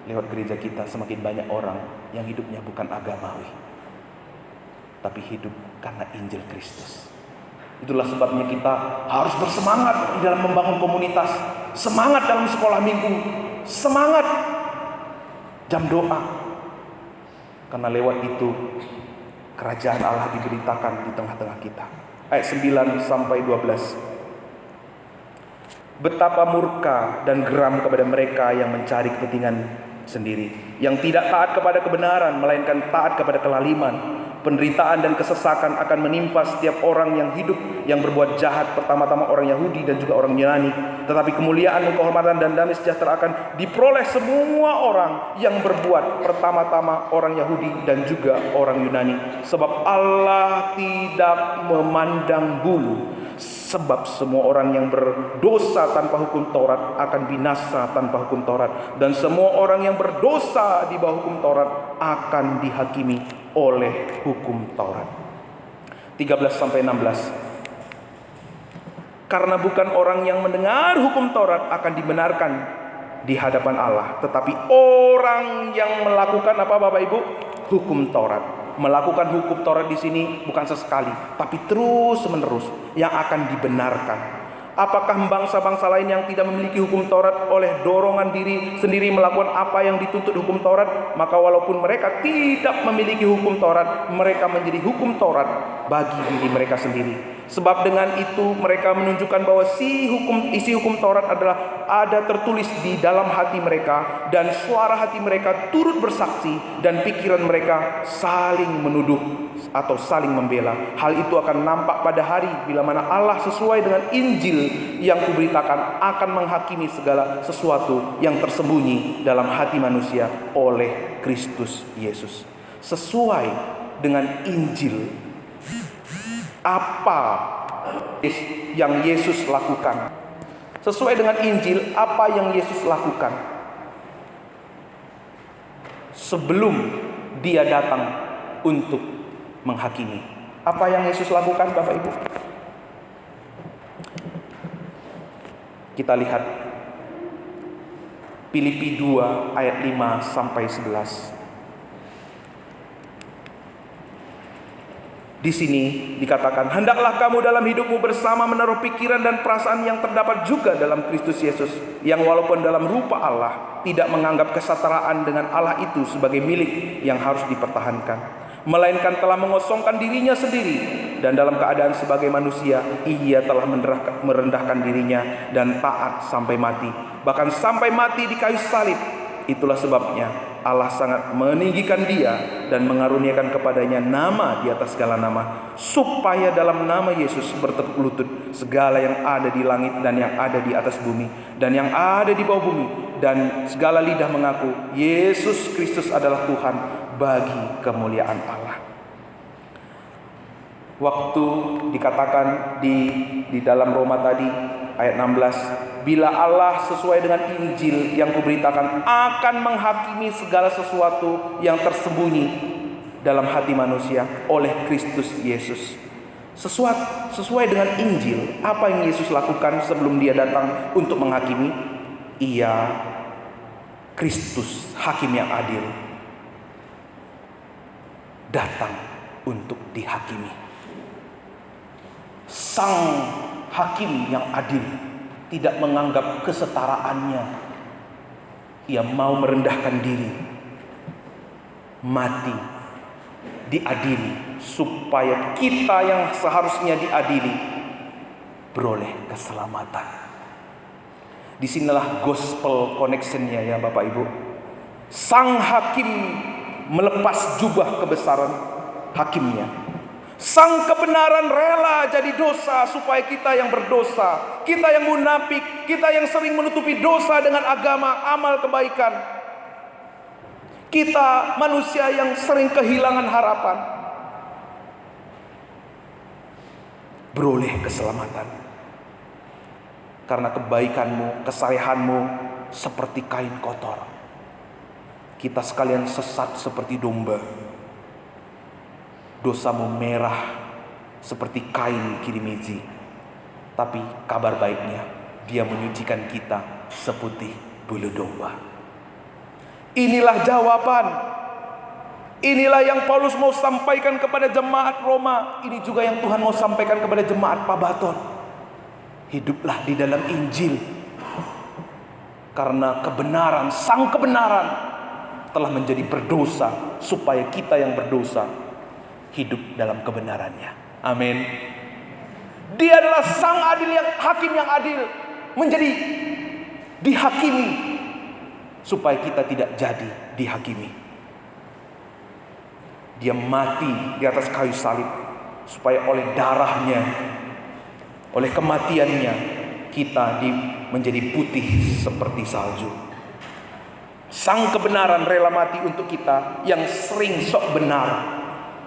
lewat gereja kita semakin banyak orang yang hidupnya bukan agamawi, tapi hidup karena Injil Kristus. Itulah sebabnya kita harus bersemangat di dalam membangun komunitas, semangat dalam sekolah minggu, semangat jam doa. Karena lewat itu kerajaan Allah diberitakan di tengah-tengah kita. Ayat 9 sampai 12. Betapa murka dan geram kepada mereka yang mencari kepentingan sendiri, yang tidak taat kepada kebenaran melainkan taat kepada kelaliman. Penderitaan dan kesesakan akan menimpa setiap orang yang hidup yang berbuat jahat, pertama-tama orang Yahudi dan juga orang Yunani. Tetapi kemuliaan, kehormatan dan damai sejahtera akan diperoleh semua orang yang berbuat, pertama-tama orang Yahudi dan juga orang Yunani. Sebab Allah tidak memandang bulu. Sebab semua orang yang berdosa tanpa hukum Taurat akan binasa tanpa hukum Taurat. Dan semua orang yang berdosa di bawah hukum Taurat akan dihakimi oleh hukum Taurat. 13 sampai 16. Karena bukan orang yang mendengar hukum Taurat akan dibenarkan di hadapan Allah, tetapi orang yang melakukan apa Bapak Ibu? Hukum Taurat. Melakukan hukum Taurat di sini bukan sesekali, tapi terus-menerus yang akan dibenarkan. Apakah bangsa-bangsa lain yang tidak memiliki hukum Taurat oleh dorongan diri sendiri melakukan apa yang dituntut hukum Taurat? Maka walaupun mereka tidak memiliki hukum Taurat, mereka menjadi hukum Taurat bagi diri mereka sendiri. Sebab dengan itu mereka menunjukkan bahwa isi hukum Taurat adalah ada tertulis di dalam hati mereka, dan suara hati mereka turut bersaksi, dan pikiran mereka saling menuduh atau saling membela. Hal itu akan nampak pada hari bila mana Allah sesuai dengan Injil yang kuberitakan akan menghakimi segala sesuatu yang tersembunyi dalam hati manusia oleh Kristus Yesus. Sesuai dengan Injil, apa yang Yesus lakukan? Sesuai dengan Injil, apa yang Yesus lakukan sebelum dia datang untuk menghakimi? Apa yang Yesus lakukan Bapak Ibu? Kita lihat Filipi 2 ayat 5 sampai 11. Di sini dikatakan, hendaklah kamu dalam hidupmu bersama menaruh pikiran dan perasaan yang terdapat juga dalam Kristus Yesus, yang walaupun dalam rupa Allah tidak menganggap kesetaraan dengan Allah itu sebagai milik yang harus dipertahankan, melainkan telah mengosongkan dirinya sendiri, dan dalam keadaan sebagai manusia ia telah merendahkan dirinya dan taat sampai mati, bahkan sampai mati di kayu salib. Itulah sebabnya Allah sangat meninggikan dia dan mengaruniakan kepadanya nama di atas segala nama, supaya dalam nama Yesus bertekuk lutut segala yang ada di langit dan yang ada di atas bumi dan yang ada di bawah bumi, dan segala lidah mengaku Yesus Kristus adalah Tuhan, bagi kemuliaan Allah. Waktu dikatakan di dalam Roma tadi ayat 16, bila Allah sesuai dengan Injil yang kuberitakan akan menghakimi segala sesuatu yang tersembunyi dalam hati manusia oleh Kristus Yesus. Sesuai dengan Injil, apa yang Yesus lakukan sebelum dia datang untuk menghakimi? Ia Kristus, hakim yang adil. datang untuk dihakimi. Sang hakim yang adil tidak menganggap kesetaraannya. Ia mau merendahkan diri, mati, diadili, supaya kita yang seharusnya diadili beroleh keselamatan. Disinilah gospel connection-nya ya Bapak Ibu. Sang hakim melepas jubah kebesaran hakimnya. Sang kebenaran rela jadi dosa supaya kita yang berdosa, kita yang munafik, kita yang sering menutupi dosa dengan agama, amal kebaikan, kita manusia yang sering kehilangan harapan, beroleh keselamatan. Karena kebaikanmu, kesalehanmu seperti kain kotor. Kita sekalian sesat seperti domba. Dosamu merah seperti kain kirimizi. Tapi kabar baiknya, Dia menyucikan kita seputih bulu domba. Inilah jawaban. Inilah yang Paulus mau sampaikan kepada jemaat Roma. Ini juga yang Tuhan mau sampaikan kepada jemaat Pabaton. Hiduplah di dalam Injil. Karena kebenaran, sang kebenaran telah menjadi berdosa, supaya kita yang berdosa hidup dalam kebenarannya. Amin. Dia adalah sang adil yang hakim yang adil, menjadi dihakimi supaya kita tidak jadi dihakimi. Dia mati di atas kayu salib supaya oleh darahnya, oleh kematiannya kita menjadi putih seperti salju. Sang kebenaran rela mati untuk kita yang sering sok benar,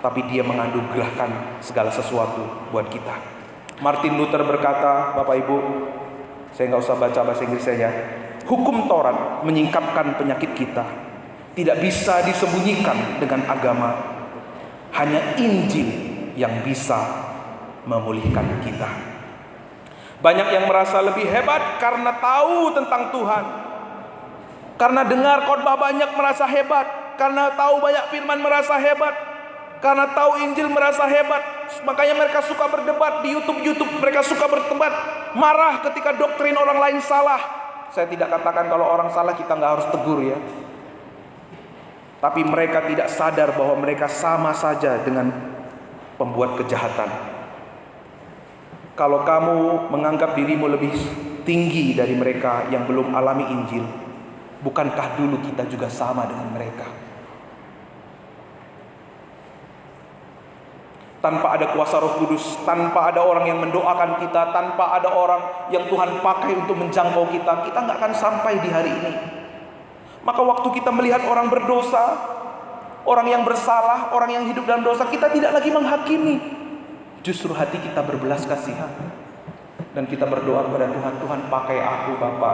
tapi Dia menganugerahkan segala sesuatu buat kita. Martin Luther berkata, Bapak Ibu, saya nggak usah baca bahasa Inggrisnya. Hukum Taurat menyingkapkan penyakit kita, tidak bisa disembunyikan dengan agama. Hanya Injil yang bisa memulihkan kita. Banyak yang merasa lebih hebat karena tahu tentang Tuhan, karena dengar khotbah banyak merasa hebat, karena tahu banyak firman merasa hebat, karena tahu Injil merasa hebat. Makanya mereka suka berdebat di YouTube. Mereka suka berdebat, marah ketika doktrin orang lain salah. Saya tidak katakan kalau orang salah kita nggak harus tegur ya. Tapi mereka tidak sadar bahwa mereka sama saja dengan pembuat kejahatan. Kalau kamu menganggap dirimu lebih tinggi dari mereka yang belum alami Injil, bukankah dulu kita juga sama dengan mereka? Tanpa ada kuasa Roh Kudus, tanpa ada orang yang mendoakan kita, tanpa ada orang yang Tuhan pakai untuk menjangkau kita, kita nggak akan sampai di hari ini. Maka waktu kita melihat orang berdosa, orang yang bersalah, orang yang hidup dalam dosa, kita tidak lagi menghakimi. Justru hati kita berbelas kasihan. Dan kita berdoa kepada Tuhan, Tuhan pakai aku Bapa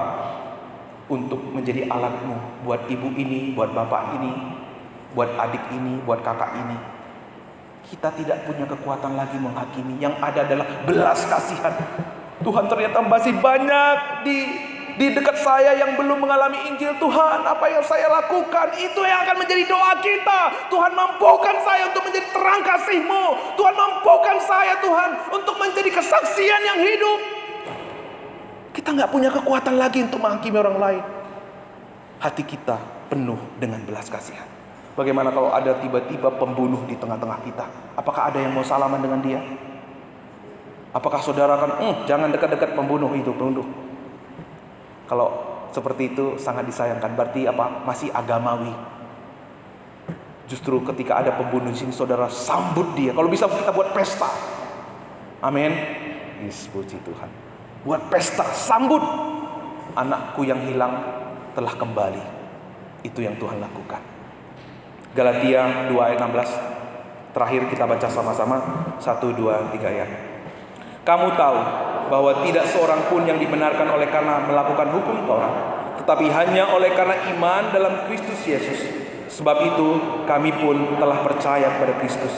untuk menjadi alatmu buat ibu ini, buat bapak ini, buat adik ini, buat kakak ini. Kita tidak punya kekuatan lagi menghakimi. Yang ada adalah belas kasihan. Tuhan, ternyata masih banyak di dekat saya yang belum mengalami Injil. Tuhan, apa yang saya lakukan, itu yang akan menjadi doa kita. Tuhan, mampukan saya untuk menjadi terang kasih-Mu. Tuhan, mampukan saya Tuhan untuk menjadi kesaksian yang hidup. Kita gak punya kekuatan lagi untuk menghakimi orang lain. Hati kita penuh dengan belas kasihan. Bagaimana kalau ada tiba-tiba pembunuh di tengah-tengah kita? Apakah ada yang mau salaman dengan dia? Apakah saudara akan, jangan dekat-dekat pembunuh itu, pembunuh. Kalau seperti itu sangat disayangkan. Berarti apa? Masih agamawi. Justru ketika ada pembunuh di sini, saudara sambut dia. Kalau bisa kita buat pesta. Amin. Yes, puji Tuhan. Buat pesta, sambut. Anakku yang hilang telah kembali. Itu yang Tuhan lakukan. Galatia 2 ayat 16. Terakhir kita baca sama-sama. 1, 2, 3 ayat. Kamu tahu bahwa tidak seorang pun yang dibenarkan oleh karena melakukan hukum Taurat, tetapi hanya oleh karena iman dalam Kristus Yesus. Sebab itu kami pun telah percaya kepada Kristus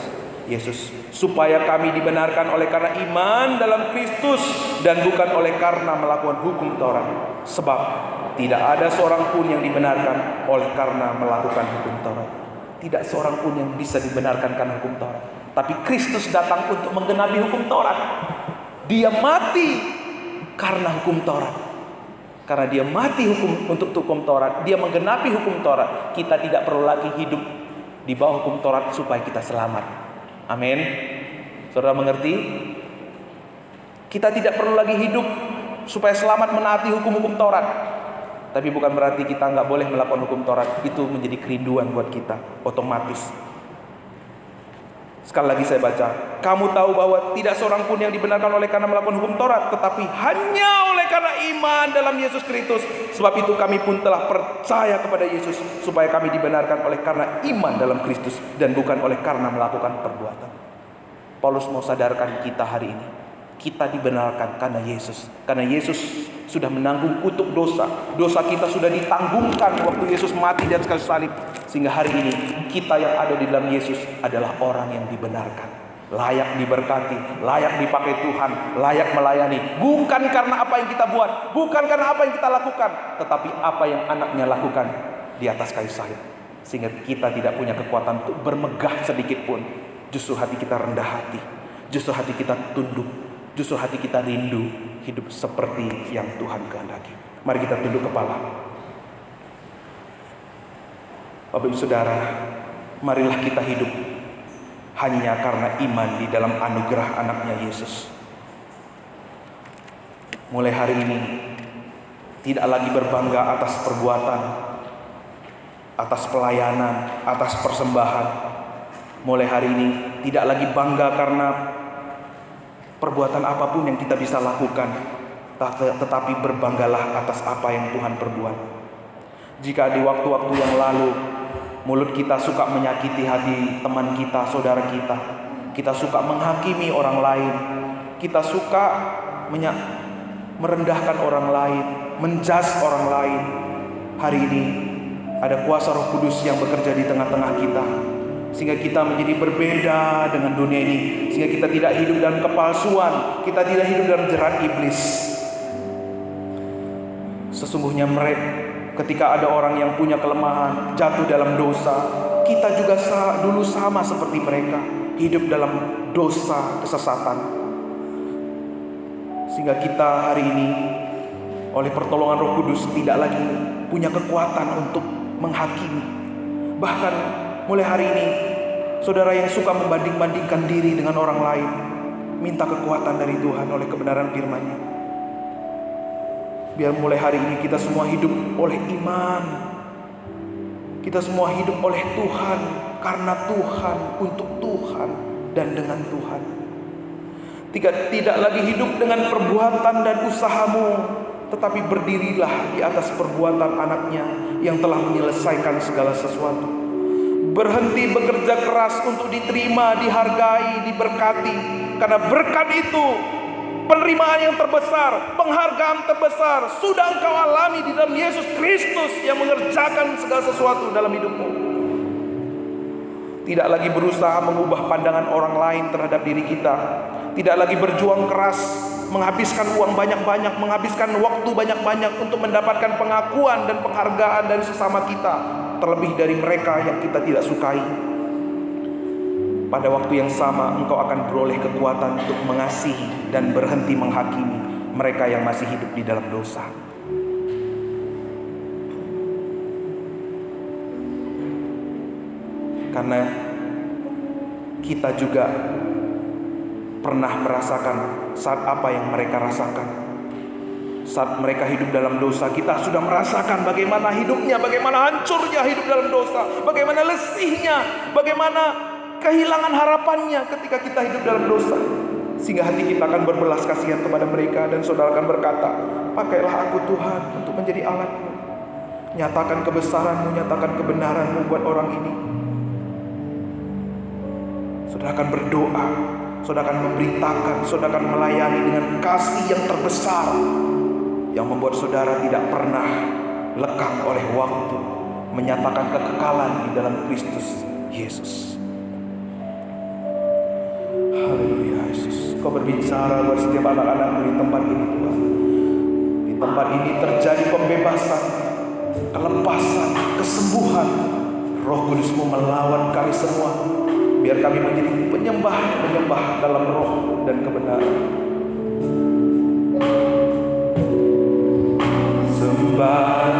Yesus, supaya kami dibenarkan oleh karena iman dalam Kristus dan bukan oleh karena melakukan hukum Taurat. Sebab tidak ada seorang pun yang dibenarkan oleh karena melakukan hukum Taurat. tidak seorang pun yang bisa dibenarkan karena hukum Taurat. Tapi Kristus datang untuk menggenapi hukum Taurat. Dia mati karena hukum Taurat. Karena dia mati untuk hukum Taurat, dia menggenapi hukum Taurat. Kita tidak perlu lagi hidup di bawah hukum Taurat supaya kita selamat. Amin. Saudara mengerti? Kita tidak perlu lagi hidup supaya selamat menaati hukum-hukum Taurat. Tapi bukan berarti kita nggak boleh melakukan hukum Taurat. Itu menjadi kerinduan buat kita, otomatis. Sekali lagi saya baca, kamu tahu bahwa tidak seorang pun yang dibenarkan oleh karena melakukan hukum Taurat, tetapi hanya oleh karena iman dalam Yesus Kristus. Sebab itu kami pun telah percaya kepada Yesus, supaya kami dibenarkan oleh karena iman dalam Kristus, dan bukan oleh karena melakukan perbuatan. Paulus mau sadarkan kita hari ini, kita dibenarkan karena Yesus. Karena Yesus sudah menanggung kutuk dosa. Dosa kita sudah ditanggungkan waktu Yesus mati di atas kayu salib. Sehingga hari ini kita yang ada di dalam Yesus adalah orang yang dibenarkan. Layak diberkati, layak dipakai Tuhan, layak melayani. Bukan karena apa yang kita buat, bukan karena apa yang kita lakukan, tetapi apa yang anaknya lakukan di atas kayu salib. Sehingga kita tidak punya kekuatan untuk bermegah sedikit pun. Justru hati kita rendah hati, justru hati kita tunduk, justru hati kita rindu hidup seperti yang Tuhan kehendaki. Mari kita tunduk kepala. Bapak Ibu Saudara, marilah kita hidup hanya karena iman di dalam anugerah anaknya Yesus. Mulai hari ini, tidak lagi berbangga atas perbuatan, atas pelayanan, atas persembahan. Mulai hari ini, tidak lagi bangga karena perbuatan apapun yang kita bisa lakukan, tetapi berbanggalah atas apa yang Tuhan perbuat. Jika di waktu-waktu yang lalu mulut kita suka menyakiti hati teman kita, saudara kita suka menghakimi orang lain, kita suka merendahkan orang lain, menjudge orang lain, hari ini ada kuasa Roh Kudus yang bekerja di tengah-tengah kita, sehingga kita menjadi berbeda dengan dunia ini, sehingga kita tidak hidup dalam kepalsuan, kita tidak hidup dalam jerat iblis. Sesungguhnya ketika ada orang yang punya kelemahan, jatuh dalam dosa, kita juga dulu sama seperti mereka, hidup dalam dosa, kesesatan. Sehingga kita hari ini oleh pertolongan Roh Kudus tidak lagi punya kekuatan untuk menghakimi. Bahkan mulai hari ini, saudara yang suka membanding-bandingkan diri dengan orang lain, minta kekuatan dari Tuhan oleh kebenaran firman-Nya. Biar mulai hari ini kita semua hidup oleh iman. Kita semua hidup oleh Tuhan, karena Tuhan, untuk Tuhan, dan dengan Tuhan. Tidak lagi hidup dengan perbuatan dan usahamu, tetapi berdirilah di atas perbuatan anaknya yang telah menyelesaikan segala sesuatu. Berhenti bekerja keras untuk diterima, dihargai, diberkati. Karena berkat itu, penerimaan yang terbesar, penghargaan terbesar sudah engkau alami di dalam Yesus Kristus yang mengerjakan segala sesuatu dalam hidupmu. Tidak lagi berusaha mengubah pandangan orang lain terhadap diri kita. Tidak lagi berjuang keras, menghabiskan uang banyak-banyak, menghabiskan waktu banyak-banyak untuk mendapatkan pengakuan dan penghargaan dari sesama kita, terlebih dari mereka yang kita tidak sukai. Pada waktu yang sama engkau akan beroleh kekuatan untuk mengasihi dan berhenti menghakimi mereka yang masih hidup di dalam dosa. Karena kita juga pernah merasakan saat apa yang mereka rasakan. Saat mereka hidup dalam dosa, kita sudah merasakan bagaimana hidupnya, bagaimana hancurnya hidup dalam dosa, bagaimana lesihnya, bagaimana kehilangan harapannya ketika kita hidup dalam dosa. Sehingga hati kita akan berbelas kasihan kepada mereka, dan saudara akan berkata, pakailah aku Tuhan untuk menjadi alatmu. Nyatakan kebesaranmu, nyatakan kebenaranmu buat orang ini. Saudara akan berdoa, saudara akan memberitakan, saudara akan melayani dengan kasih yang terbesar, yang membuat saudara tidak pernah lekang oleh waktu, menyatakan kekekalan di dalam Kristus Yesus. Haleluya Yesus. Kau berbicara buat setiap anak-anakmu di tempat ini Tuhan. Di tempat ini terjadi pembebasan, kelepasan, kesembuhan. Roh Kudus-Mu melawan kami semua, biar kami menjadi penyembah dalam roh dan kebenaran. Sembah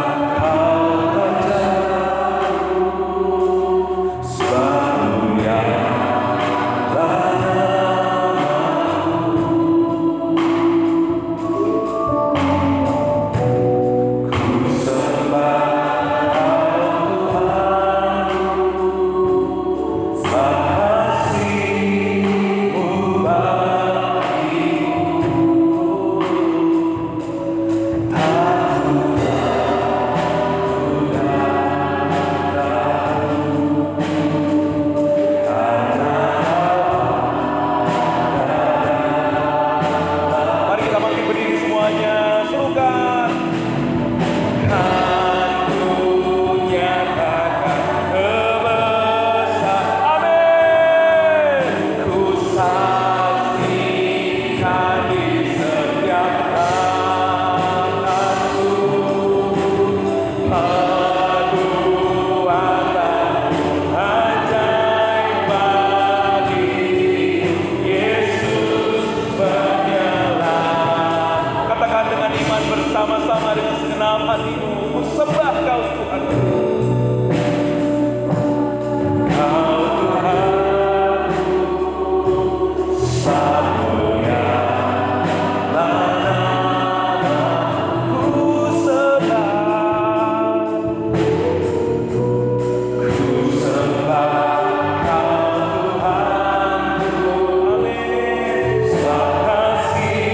bersama-sama dengan segenap hatimu, ku sembah Kau Tuhan. Kau Tuhan, satu-Nya-lah namamu, ku sembah Kau Tuhanku. Amin. Kasih-Mu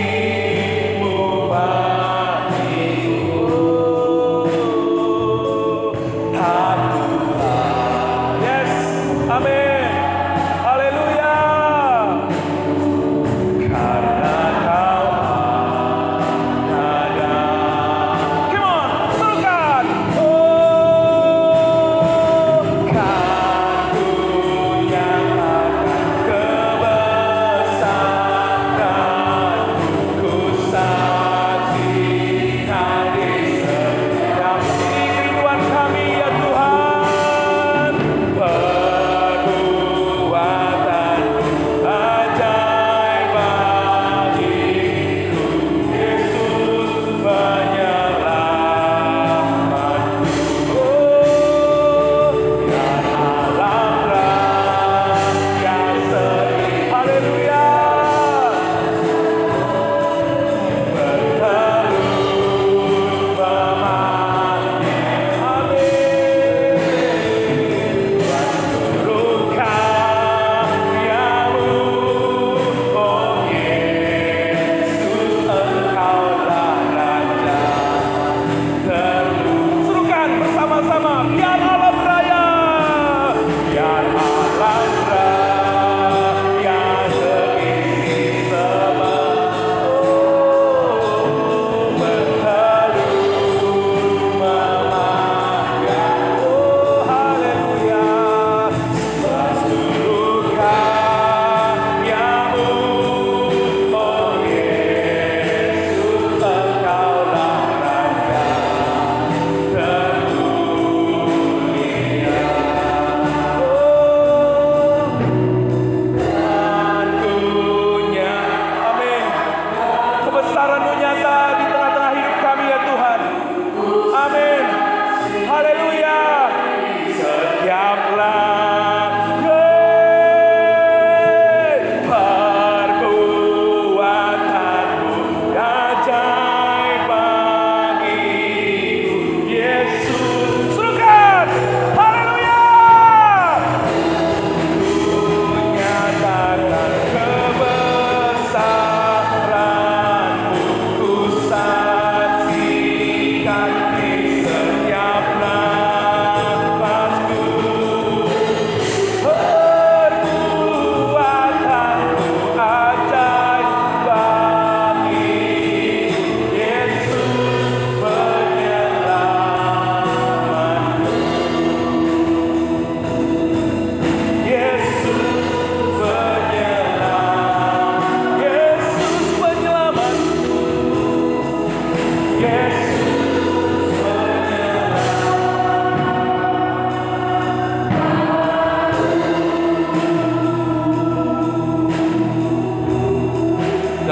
Amin. Haleluya.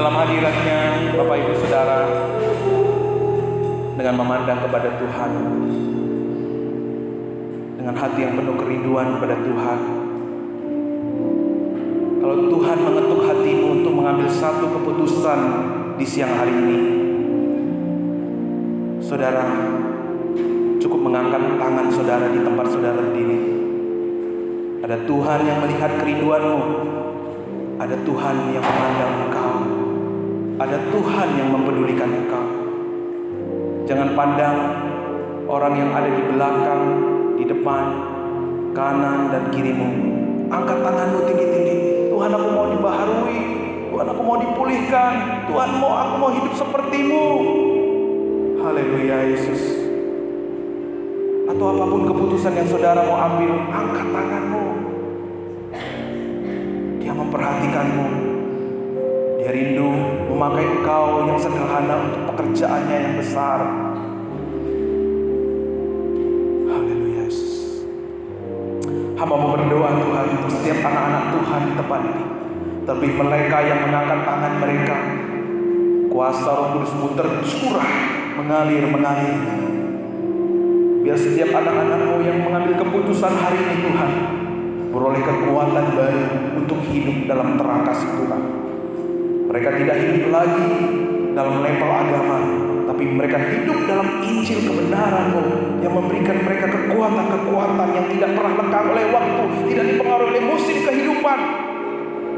dalam hadiratnya Bapak Ibu Saudara, dengan memandang kepada Tuhan, dengan hati yang penuh kerinduan kepada Tuhan. Kalau Tuhan mengetuk hatimu untuk mengambil satu keputusan di siang hari ini, saudara cukup mengangkat tangan saudara di tempat saudara berdiri. Ada Tuhan yang melihat kerinduanmu, ada Tuhan yang memandang engkau, ada Tuhan yang mempedulikan engkau. Jangan pandang orang yang ada di belakang, di depan, kanan dan kirimu. Angkat tanganmu tinggi-tinggi. Tuhan, aku mau dibaharui. Tuhan, aku mau dipulihkan. Tuhan, aku mau hidup sepertimu. Haleluya Yesus. Atau apapun keputusan yang saudara mau ambil, angkat tanganmu. Dia memperhatikanmu. Dia rindu memakai engkau yang sederhana untuk pekerjaannya yang besar. Haleluya Yesus. Hamba mau berdoa Tuhan untuk setiap anak-anak Tuhan di tempat ini, terlebih mereka yang mengangkat tangan mereka. Kuasa Roh Kudus-Mu tercurah, mengalir. Biar setiap anak-anak-Mu yang mengambil keputusan hari ini Tuhan, beroleh kekuatan baru untuk hidup dalam terang kasih Tuhan. Mereka tidak hidup lagi dalam level agama, tapi mereka hidup dalam Injil kebenaran-Mu yang memberikan mereka kekuatan-kekuatan yang tidak pernah lekang oleh waktu, tidak dipengaruhi oleh musim kehidupan,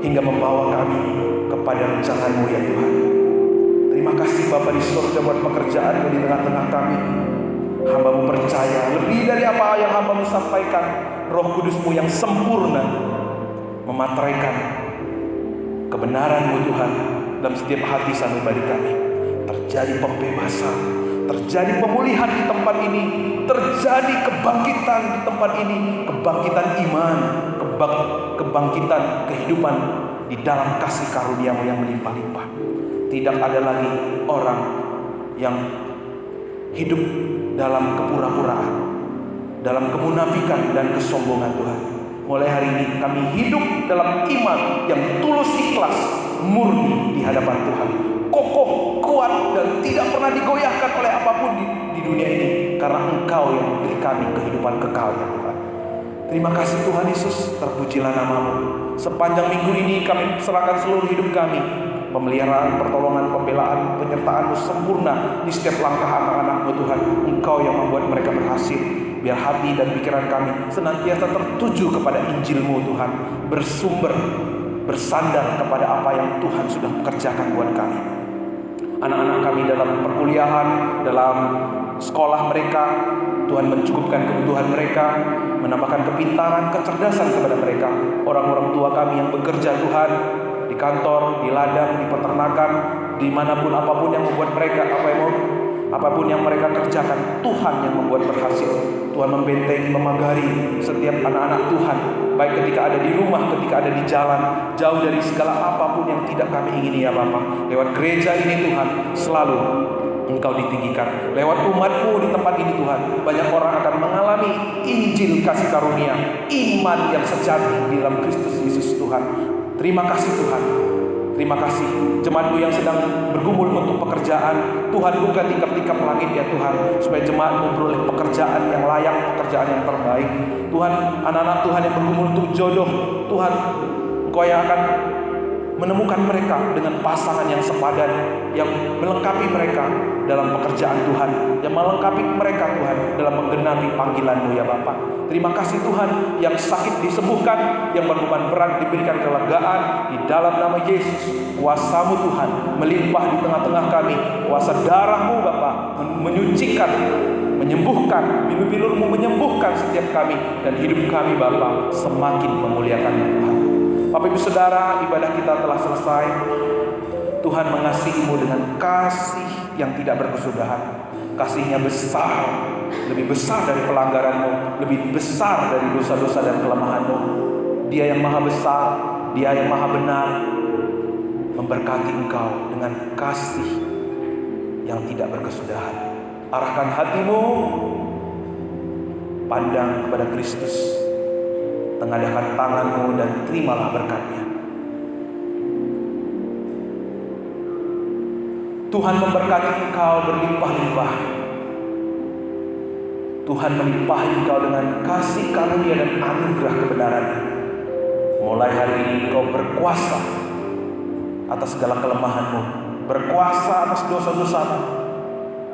hingga membawa kami kepada rencana-Mu ya Tuhan. Terima kasih Bapa di surga buat pekerjaan-Mu di tengah-tengah kami. Hamba-Mu percaya lebih dari apa yang Hamba-Mu sampaikan, Roh Kudus-Mu yang sempurna memateraikan kebenaran-Mu Tuhan dalam setiap hati sanubari kami. Terjadi pembebasan, terjadi pemulihan di tempat ini, terjadi kebangkitan di tempat ini, kebangkitan iman, kebangkitan kehidupan di dalam kasih karunia-Mu yang melimpah-limpah. Tidak ada lagi orang yang hidup dalam kepura-puraan, dalam kemunafikan dan kesombongan Tuhan. Mulai hari ini kami hidup dalam iman yang tulus, ikhlas, murni di hadapan Tuhan. Kokoh, kuat, dan tidak pernah digoyahkan oleh apapun di dunia ini. Karena Engkau yang memberi kami kehidupan kekal ya Tuhan. Terima kasih Tuhan Yesus, terpujilah nama-Mu. Sepanjang minggu ini kami serahkan seluruh hidup kami. Pemeliharaan, pertolongan, pembelaan, penyertaan-Mu sempurna di setiap langkah anak-anak-Mu Tuhan. Engkau yang membuat mereka berhasil. Biar hati dan pikiran kami senantiasa tertuju kepada Injil-Mu Tuhan, bersandar kepada apa yang Tuhan sudah kerjakan buat kami. Anak-anak kami dalam perkuliahan, dalam sekolah mereka, Tuhan mencukupkan kebutuhan mereka, menambahkan kepintaran, kecerdasan kepada mereka. Orang-orang tua kami yang bekerja Tuhan, di kantor, di ladang, di peternakan, dimanapun apapun yang membuat mereka, apapun yang mereka kerjakan, Tuhan yang membuat berhasil. Tuhan membentengi, memagari setiap anak-anak Tuhan, baik ketika ada di rumah, ketika ada di jalan, jauh dari segala apapun yang tidak kami ingini ya Bapa. Lewat gereja ini Tuhan, selalu Engkau ditinggikan. Lewat umat-Mu di tempat ini Tuhan, banyak orang akan mengalami Injil kasih karunia, iman yang sejati di dalam Kristus Yesus Tuhan. Terima kasih Tuhan. Terima kasih jemaat-Mu yang sedang bergumul untuk pekerjaan. Tuhan buka tingkap-tingkap langit ya Tuhan, supaya jemaat-Mu beroleh pekerjaan yang layak, pekerjaan yang terbaik. Tuhan, anak-anak Tuhan yang bergumul untuk jodoh, Tuhan Engkau yang akan menemukan mereka dengan pasangan yang sepadan, yang melengkapi mereka dalam pekerjaan Tuhan, yang melengkapi mereka Tuhan dalam menggenapi panggilan-Mu ya Bapa. Terima kasih Tuhan, yang sakit disembuhkan, yang berbeban berat diberikan kelegaan di dalam nama Yesus. Kuasa-Mu Tuhan melimpah di tengah-tengah kami. Kuasa darah-Mu Bapa menyucikan, menyembuhkan, bilur-bilur-Mu menyembuhkan setiap kami, dan hidup kami Bapa semakin memuliakan-Mu Tuhan. Bapak Ibu Saudara, ibadah kita telah selesai. Tuhan mengasihi-Mu dengan kasih yang tidak berkesudahan. Kasih-Nya besar, lebih besar dari pelanggaran-Mu, lebih besar dari dosa-dosa dan kelemahan-Mu. Dia yang maha besar, Dia yang maha benar, memberkati engkau dengan kasih yang tidak berkesudahan. Arahkan hatimu, pandang kepada Kristus, tengadahkan tanganmu dan terimalah berkat-Nya. Tuhan memberkati engkau berlimpah-limpah. Tuhan melimpahi engkau dengan kasih karunia dan anugerah kebenaran-Nya. Mulai hari ini engkau berkuasa atas segala kelemahanmu, berkuasa atas dosa-dosamu,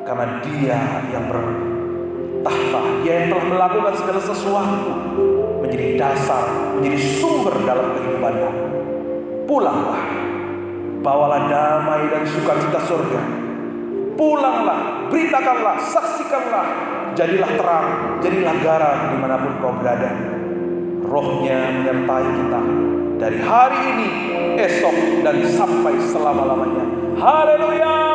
karena Dia yang bertahta, Dia yang telah melakukan segala sesuatu menjadi dasar, menjadi sumber dalam kehidupanmu. Pulanglah, bawalah damai dan sukacita surga. Pulanglah, beritakanlah, saksikanlah, jadilah terang, jadilah garam dimanapun kau berada. Roh-Nya menyertai kita dari hari ini, esok, dan sampai selama-lamanya. Haleluya!